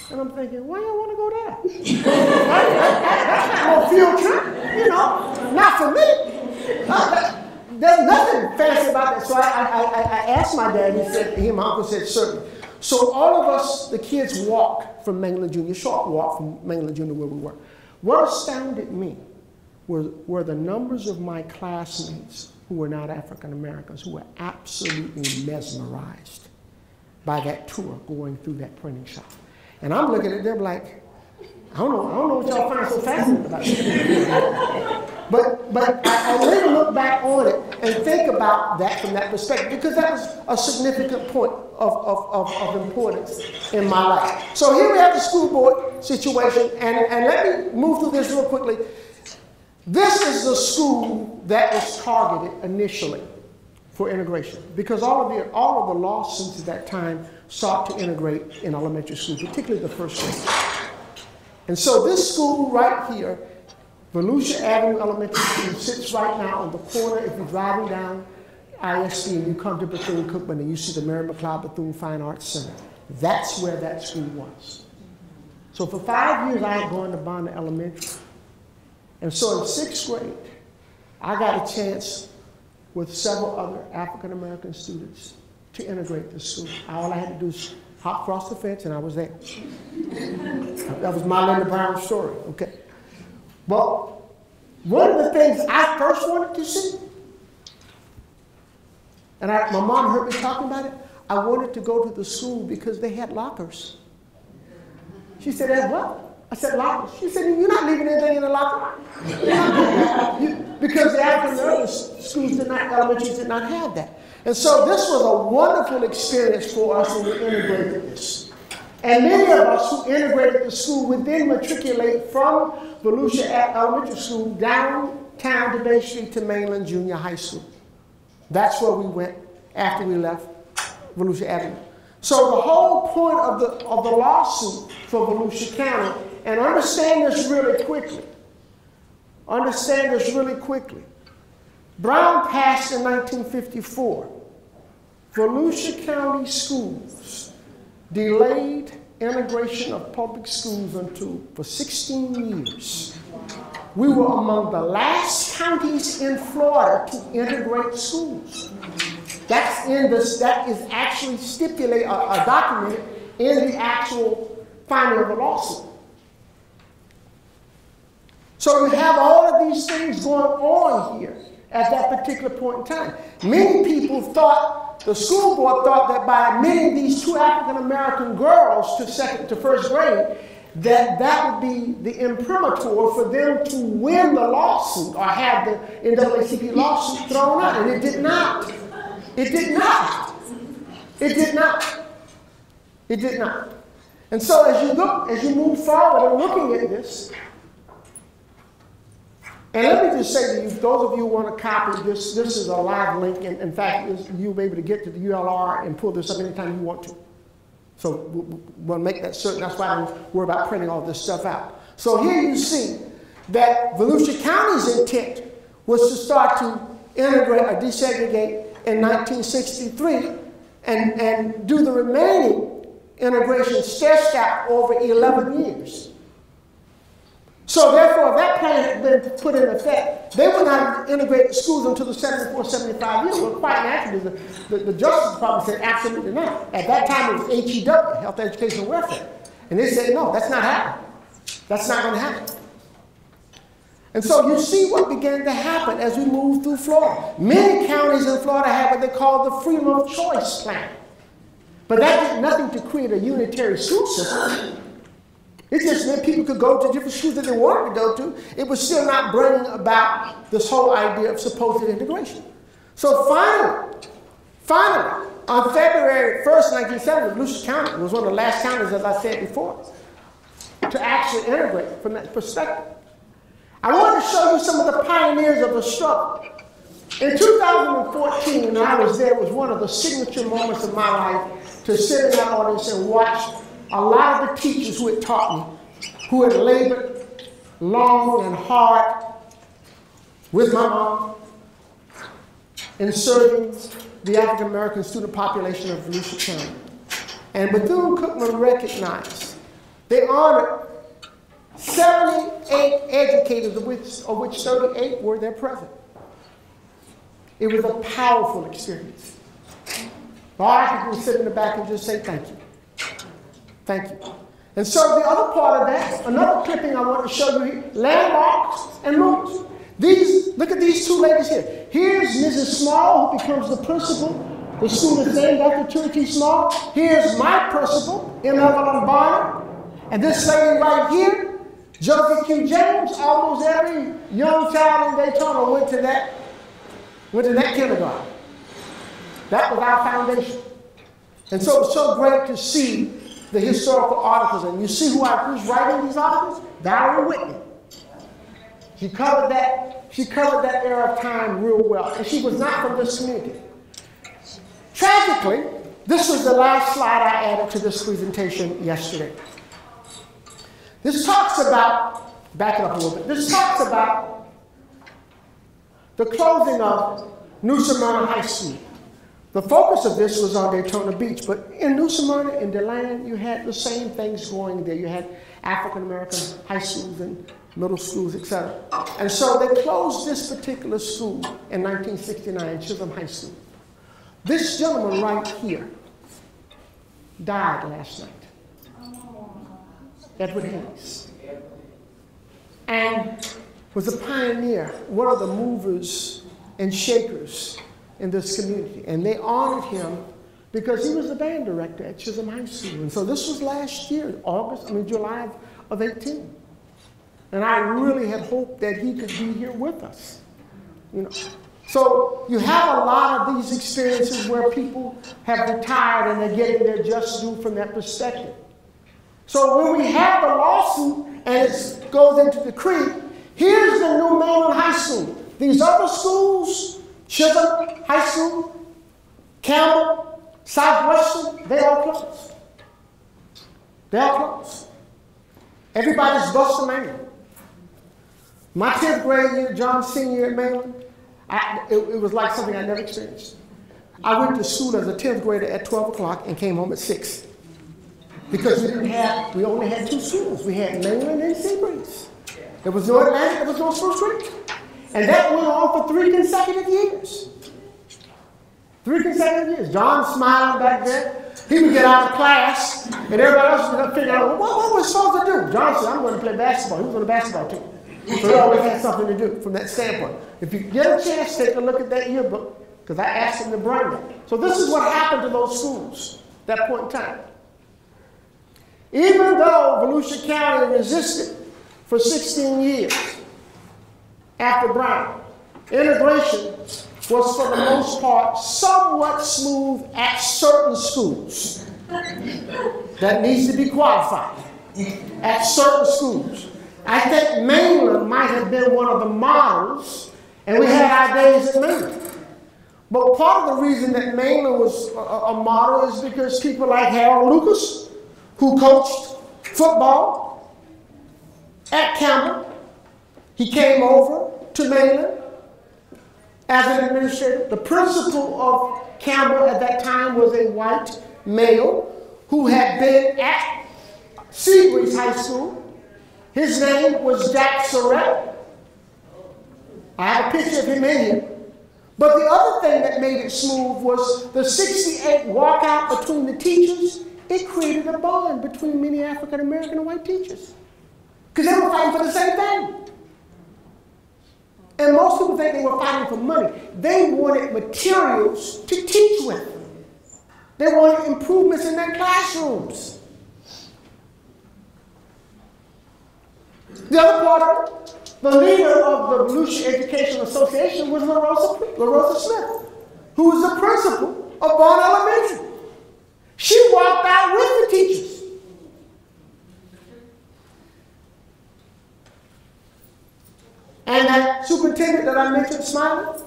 And I'm thinking, why do you want to go there? That's not no field trip, not for me. There's nothing fancy about that. So I asked my dad, he and my uncle said, certainly. So all of us, the kids, walked from Mainland Junior, short walk from Mainland Junior where we were. What astounded me were the numbers of my classmates who were not African Americans, who were absolutely mesmerized by that tour going through that printing shop. And I'm looking at them like, I don't know what y'all find so fascinating about it. But I really look back on it and think about that from that perspective, because that was a significant point of importance in my life. So here we have the school board situation, and let me move through this real quickly. This is the school that was targeted initially for integration, because all of the Lawsons at that time sought to integrate in elementary school, particularly the first grade. And so this school right here, Volusia Avenue Elementary School, sits right now on the corner. If you're driving down ISD and you come to Bethune-Cookman and you see the Mary McLeod Bethune Fine Arts Center, that's where that school was. So for 5 years, I had gone to Bonner Elementary. And so in 6th grade, I got a chance with several other African-American students to integrate the school. All I had to do was hop across the fence and I was there. That was my Linda Brown story, okay? But one of the things I first wanted to see, and my mom heard me talking about it, I wanted to go to the school because they had lockers. She said, "That's what?" I said, "Lockers." She said, "You're not leaving anything in the locker." Because the African American schools elementaries did not have that. And so this was a wonderful experience for us when we integrated this. And many of us who integrated the school would then matriculate from Volusia Elementary School downtown to Bay Street to Mainland Junior High School. That's where we went after we left Volusia Avenue. So the whole point of the lawsuit for Volusia County, and understand this really quickly. Understand this really quickly. Brown passed in 1954. Volusia County schools delayed integration of public schools for 16 years. We were among the last counties in Florida to integrate schools. That is actually stipulated, documented in the actual finding of the lawsuit. So you have all of these things going on here at that particular point in time. Many people thought, the school board thought that by admitting these two African-American girls to first grade, that would be the imprimatur for them to win the lawsuit or have the NAACP lawsuit thrown out. And it did not. It did not. It did not. It did not. And so as you move forward and looking at this, and let me just say to you, those of you who want to copy this, this is a live link. And in fact, you'll be able to get to the ULR and pull this up anytime you want to. So we'll make that certain. That's why I don't worry about printing all this stuff out. So here you see that Volusia County's intent was to start to integrate or desegregate in 1963 and do the remaining integration stair-step over 11 years. So therefore, that plan had been put in effect. They would not integrate the schools until the 74, 75 years. Well, quite naturally, the Justice Department said absolutely not. At that time, it was HEW, Health, Education, and Welfare. And they said, no, that's not happening. That's not going to happen. And so you see what began to happen as we moved through Florida. Many counties in Florida had what they call the freedom of choice plan. But that did nothing to create a unitary school system. It just meant people could go to different schools that they wanted to go to. It was still not bringing about this whole idea of supposed integration. So finally, on February 1st, 1970, Volusia County was one of the last counties, as I said before, to actually integrate from that perspective. I want to show you some of the pioneers of the struggle. In 2014, when I was there, it was one of the signature moments of my life to sit in that audience and watch a lot of the teachers who had taught me, who had labored long and hard with my mom in serving the African American student population of Volusia County. And Bethune-Cookman recognized, they honored 78 educators, of which 38 were there present. It was a powerful experience. All I could do was sit in the back and just say thank you. Thank you. And so the other part of that, another clipping I want to show you here, landmarks and moves. Look at these two ladies here. Here's Mrs. Small, who becomes the principal. The school is named after Trinity Small. Here's my principal, M. Evelyn Bonner. And this lady right here, Joseph Q. James. Almost every young child in Daytona went to that kindergarten. That was our foundation. And so it's so great to see the historical articles. And you see who's writing these articles? Valerie Whitney. She covered that era of time real well. And she was not from this community. Tragically, this was the last slide I added to this presentation yesterday. This talks about, back it up a little bit, this talks about the closing of New Smyrna High School. The focus of this was on Daytona Beach, but in New Smyrna, in DeLand, you had the same things going there. You had African-American high schools and middle schools, etc. And so they closed this particular school in 1969, Chisholm High School. This gentleman right here died last night, Edward Hayes, and was a pioneer, one of the movers and shakers in this community. And they honored him because he was the band director at Chisholm High School. And so this was last year, July of 18. And I really had hoped that he could be here with us, you know. So you have a lot of these experiences where people have retired and they're getting their just due from that perspective. So when we have the lawsuit and it goes into the creek, here's the new Mainland High School. These other schools, Chisholm High School, Campbell, Southwestern, they all closed. They all closed. Everybody's bus to Mainland. My 10th grade year, John's senior year at Mainland, it was like something I never experienced. I went to school as a 10th grader at 12 o'clock and came home at 6. Because we only had 2 schools. We had Mainland and Seabreeze. There was no Atlantic, there was no Spruce Creek. And that went on for 3 consecutive years. 3 consecutive years. John smiling back there. He would get out of class, and everybody else was figuring out, what was we supposed to do? John said, I'm going to play basketball. He was on the basketball team. So he always had something to do from that standpoint. If you get a chance, take a look at that yearbook, because I asked him to bring it. So this is what happened to those schools at that point in time. Even though Volusia County resisted for 16 years after Brown, integration was for the most part somewhat smooth at certain schools. That needs to be qualified. At certain schools. I think Mainland might have been one of the models, and we had our days at Mainland. But part of the reason that Mainland was a model is because people like Harold Lucas, who coached football at Campbell, he came over to Mainland as an administrator. The principal of Campbell at that time was a white male who had been at Seabreeze High School. His name was Jack Surratt. I have a picture of him in here. But the other thing that made it smooth was the 68 walkout between the teachers. It created a bond between many African American and white teachers. Because they were fighting for the same thing. And most people think they were fighting for money. They wanted materials to teach with. They wanted improvements in their classrooms. The other part of it, the leader of the Volusia Education Association was LaRosa Smith, who was the principal of Vaughn Elementary. She walked out with the teachers. And that superintendent that I mentioned, Smiley,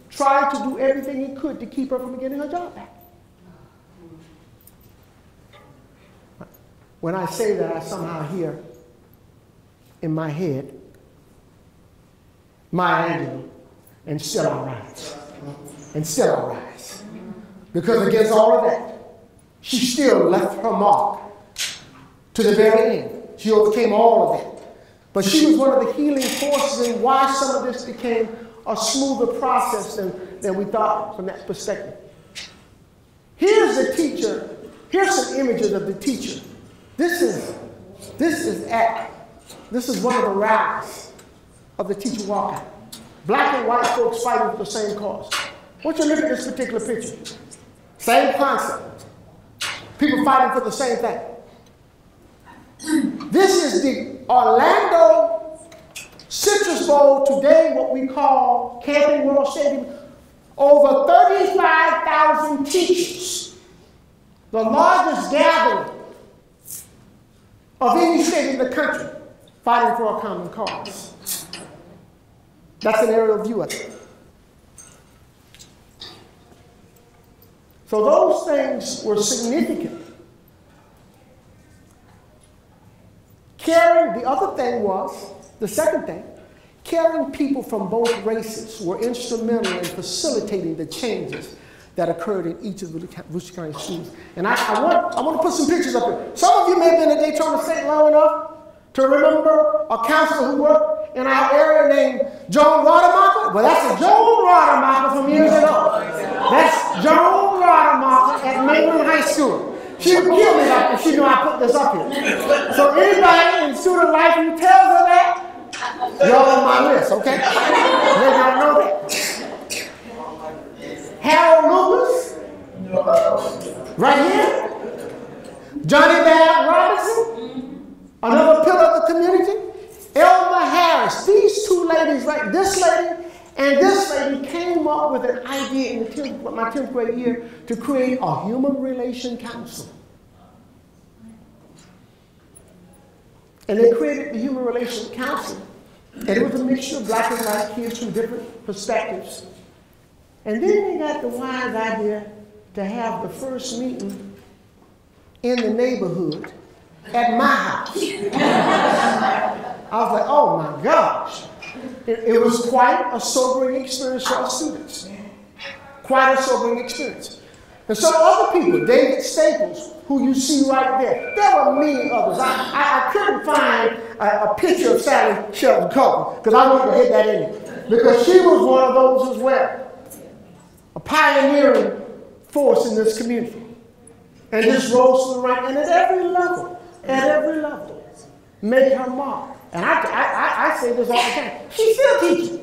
tried to do everything he could to keep her from getting her job back. When I say that, I somehow hear in my head, Maya Angelou, and still I rise. And still I rise. Because against all of that, she still left her mark to the very end. She overcame all of that. But she was one of the healing forces in why some of this became a smoother process than we thought from that perspective. Here's the teacher Here's some images of the teacher. This is one of the rallies of the teacher walkout. Black and white folks fighting for the same cause. I want you to look at this particular picture. Same concept. People fighting for the same thing. This is the Orlando Citrus Bowl, today what we call Camping World Stadium. Over 35,000 teachers, the largest gathering of any state in the country, fighting for a common cause. That's an aerial view of it. So those things were significant. Caring, the other thing was, the second thing, caring people from both races were instrumental in facilitating the changes that occurred in each of the Wilcox County schools. And I want to put some pictures up here. Some of you may have been at Daytona State long enough to remember a counselor who worked in our area named Joan Rademacher. Well, that's a Joan Rademacher from years ago. That's Joan Rademacher at McLeod High School. She would kill me if she knew I put this up here. So anybody in student life who tells her that, y'all on my list, okay? Let y'all know that. Harold Lucas, right here. Johnny Bad Robinson, another pillar of the community. Elma Harris, these two ladies, right, this lady and this lady came up with an idea in my 10th grade year to create a human relation council. And they created the Human Relations Council. And it was a mixture of black and white kids from different perspectives. And then they got the wise idea to have the first meeting in the neighborhood at my house. I was like, oh my gosh. It was quite a sobering experience for our students. Quite a sobering experience. And some other people, David Staples, who you see right there. There were many others. I couldn't find a picture of Sally Shelton Coleman because I wanted to hit that in there. Because she was one of those as well. A pioneering force in this community. And just rose to the rank. And at every level, made her mark. And I say this all the time. She's still teaching.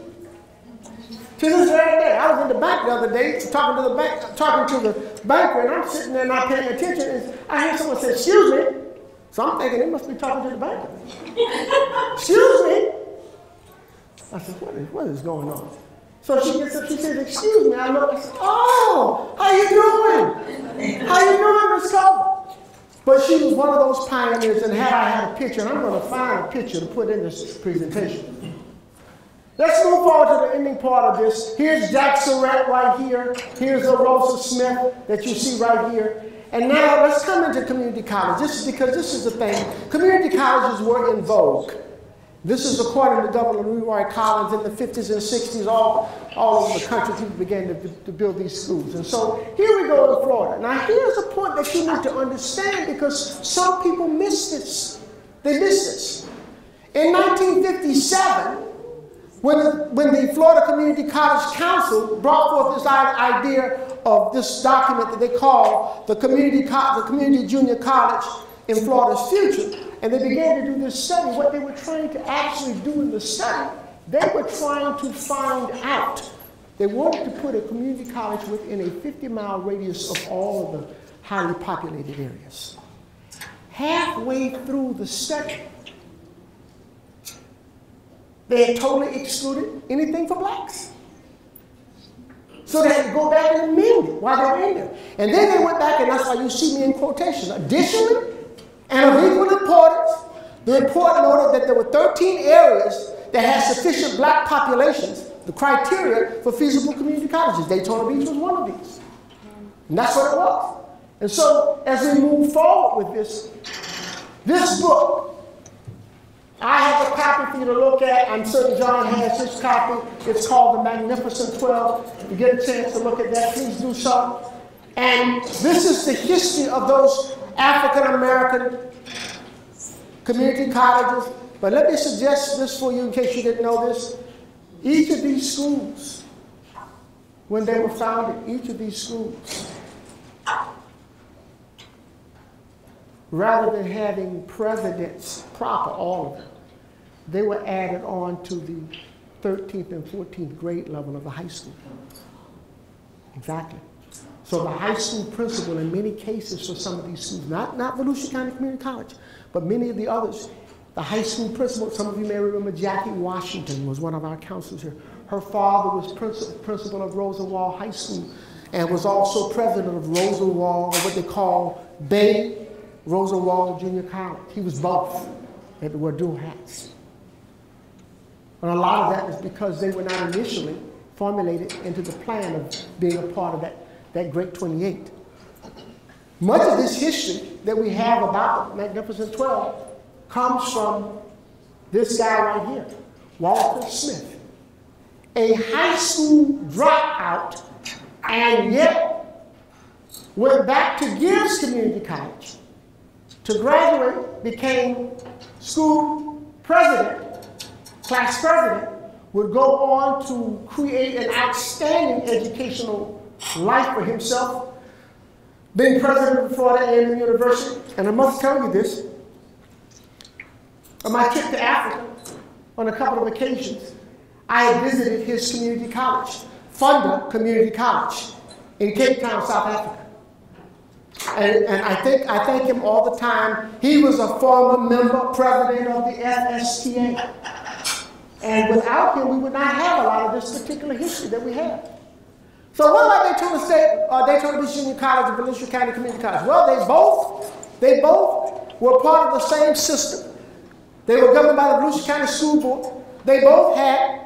To this very day. I was in the bank the other day talking to the banker, and I'm sitting there not paying attention, and I hear someone say, excuse me. So I'm thinking they must be talking to the banker. Excuse me. I said, what is going on? So she gets up, she says, excuse me. I look, I said, oh, how you doing? How you doing, Miss Culver? But she was one of those pioneers, and had I had a picture, and I'm going to find a picture to put in this presentation. Let's move forward to the ending part of this. Here's Jack Surratt right here. Here's the Rosa Smith that you see right here. And now let's come into community college. Because this is the thing. Community colleges were in vogue. This is according to Governor Leroy Collins in the 50s and 60s. All over the country, people began to build these schools. And so here we go in Florida. Now here's a point that you need to understand because some people miss this. They miss this. In 1957, when the Florida Community College Council brought forth this idea of this document that they call the Community Junior College in Florida's Future, and they began to do this study, what they were trying to actually do in the study, they were trying to find out. They wanted to put a community college within a 50-mile radius of all of the highly populated areas. Halfway through the study, they had totally excluded anything for blacks. So they had to go back and amend it while they were in there. And then they went back, and that's why you see me in quotations. Additionally, and of equal importance, the report noted that there were 13 areas that had sufficient black populations, the criteria for feasible community colleges. Daytona Beach was one of these. And that's what it was. And so as we move forward with this book, I have a copy for you to look at. I'm certain John has his copy. It's called The Magnificent 12. If you get a chance to look at that, please do so. And this is the history of those African-American community colleges. But let me suggest this for you in case you didn't know this. Each of these schools, when they were founded, each of these schools rather than having presidents proper, all of them, they were added on to the 13th and 14th grade level of the high school. Exactly. So the high school principal, in many cases for some of these schools, not Volusia County Community College, but many of the others, the high school principal, some of you may remember Jackie Washington was one of our counselors here. Her father was principal of Rosenwald High School and was also president of Rosenwald, or what they call Bay Rosenwald Junior College. He was both. They had to wear dual hats. And a lot of that was because they were not initially formulated into the plan of being a part of that Great 28. Much of this history that we have about the Magnificent 12 comes from this guy right here, Walter Smith, a high school dropout, and yet went back to Gibbs Community College to graduate, became school president, class president, would go on to create an outstanding educational life for himself, being president of Florida A&M University. And I must tell you this, on my trip to Africa, on a couple of occasions, I had visited his community college, Funda Community College, in Cape Town, South Africa. And I thank him all the time. He was a former member, president of the FSTA. And without him, we would not have a lot of this particular history that we have. So what about Daytona State, Daytona Beach Junior College and Volusia County Community College? Well, they both were part of the same system. They were governed by the Volusia County School Board. They both had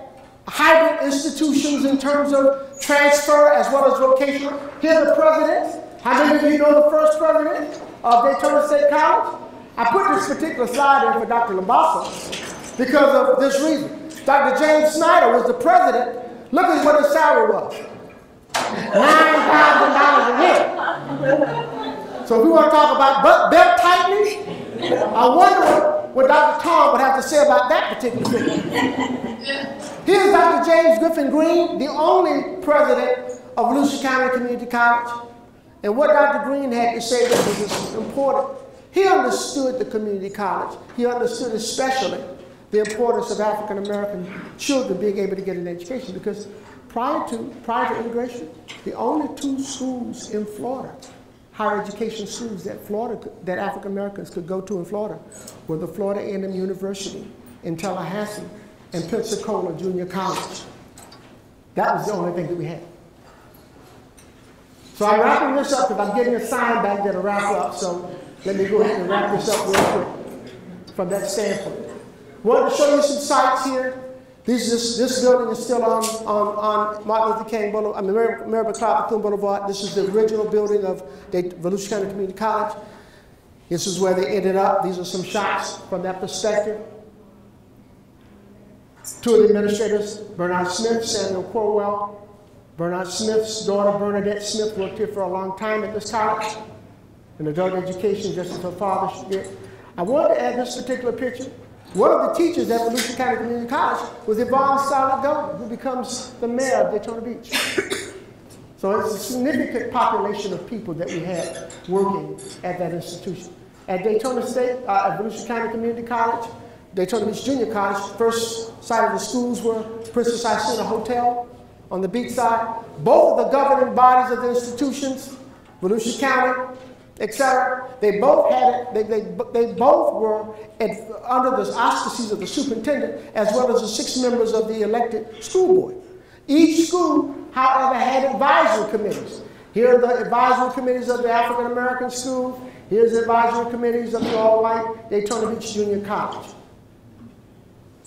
hybrid institutions in terms of transfer as well as vocational. Here are the presidents. How many of you know the first president of Daytona State College? I put this particular slide in for Dr. Lambasa because of this reason. Dr. James Snyder was the president. Look at what his salary was. $9,000 a year. So if we want to talk about belt tightening, I wonder what Dr. Tom would have to say about that particular thing. Here's Dr. James Griffin Green, the only president of Volusia County Community College. And what Dr. Green had to say that was important, he understood the community college. He understood especially the importance of African American children being able to get an education, because prior to immigration, the only two schools in Florida, higher education schools that African Americans could go to in Florida, were the Florida A&M University in Tallahassee and Pensacola Junior College. That was the only thing that we had. So I'm wrapping this up because I'm getting a sign back there to wrap up. So let me go ahead and wrap this up real quick from that standpoint. Wanted to show you some sites here. This building is still on Martin Luther King Boulevard, Mary McLeod Bethune Boulevard. This is the original building of Volusia County Community College. This is where they ended up. These are some shots from that perspective. Two of the administrators, Bernard Smith, Samuel Corwell. Bernard Smith's daughter, Bernadette Smith, worked here for a long time at this college in adult education, just as her father did. I wanted to add this particular picture. One of the teachers at Volusia County Community College was Yvonne Solid Golden, who becomes the mayor of Daytona Beach. So it's a significant population of people that we had working at that institution. At Daytona State, at Volusia County Community College, Daytona Beach Junior College, first site of the schools were Princess Isina Hotel on the beach side. Both of the governing bodies of the institutions, Volusia County, etc., they both had it, they both were under the auspices of the superintendent as well as the 6 members of the elected school board. Each school, however, had advisory committees. Here are the advisory committees of the African American School. Here's the advisory committees of the all-white Daytona Beach Junior College.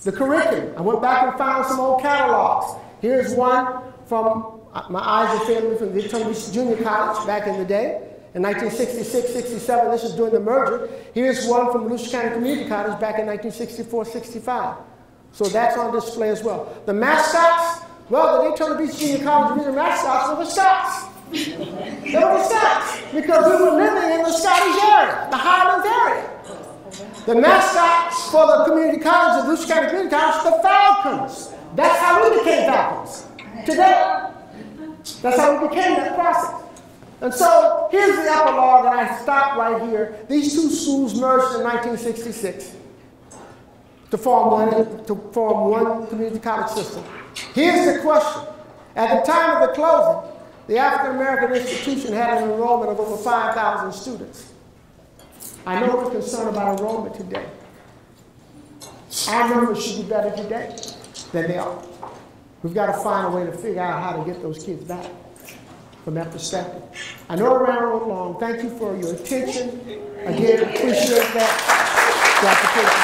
The curriculum, I went back and found some old catalogs. Here's one from, my eyes are failing me, from the Daytona Beach Junior College back in the day. In 1966, 67, this is during the merger. Here's one from Volusia County Community College back in 1964, 65. So that's on display as well. The mascots, well, the Daytona Beach Junior College mascots were the Scots. They were the Scots because we were living in the Scottish area, the Highlands area. The mascots for the community college, the Volusia County Community College, the Falcons. That's how we became Falcons today. That's how we became that process. And so here's the epilogue, and I stop right here. These two schools merged in 1966 to form one community college system. Here's the question. At the time of the closing, the African American institution had an enrollment of over 5,000 students. I know we're concerned about enrollment today. Our numbers should be better today than they are. We've got to find a way to figure out how to get those kids back from that perspective. I know I ran a long. Thank you for your attention. Again, appreciate that.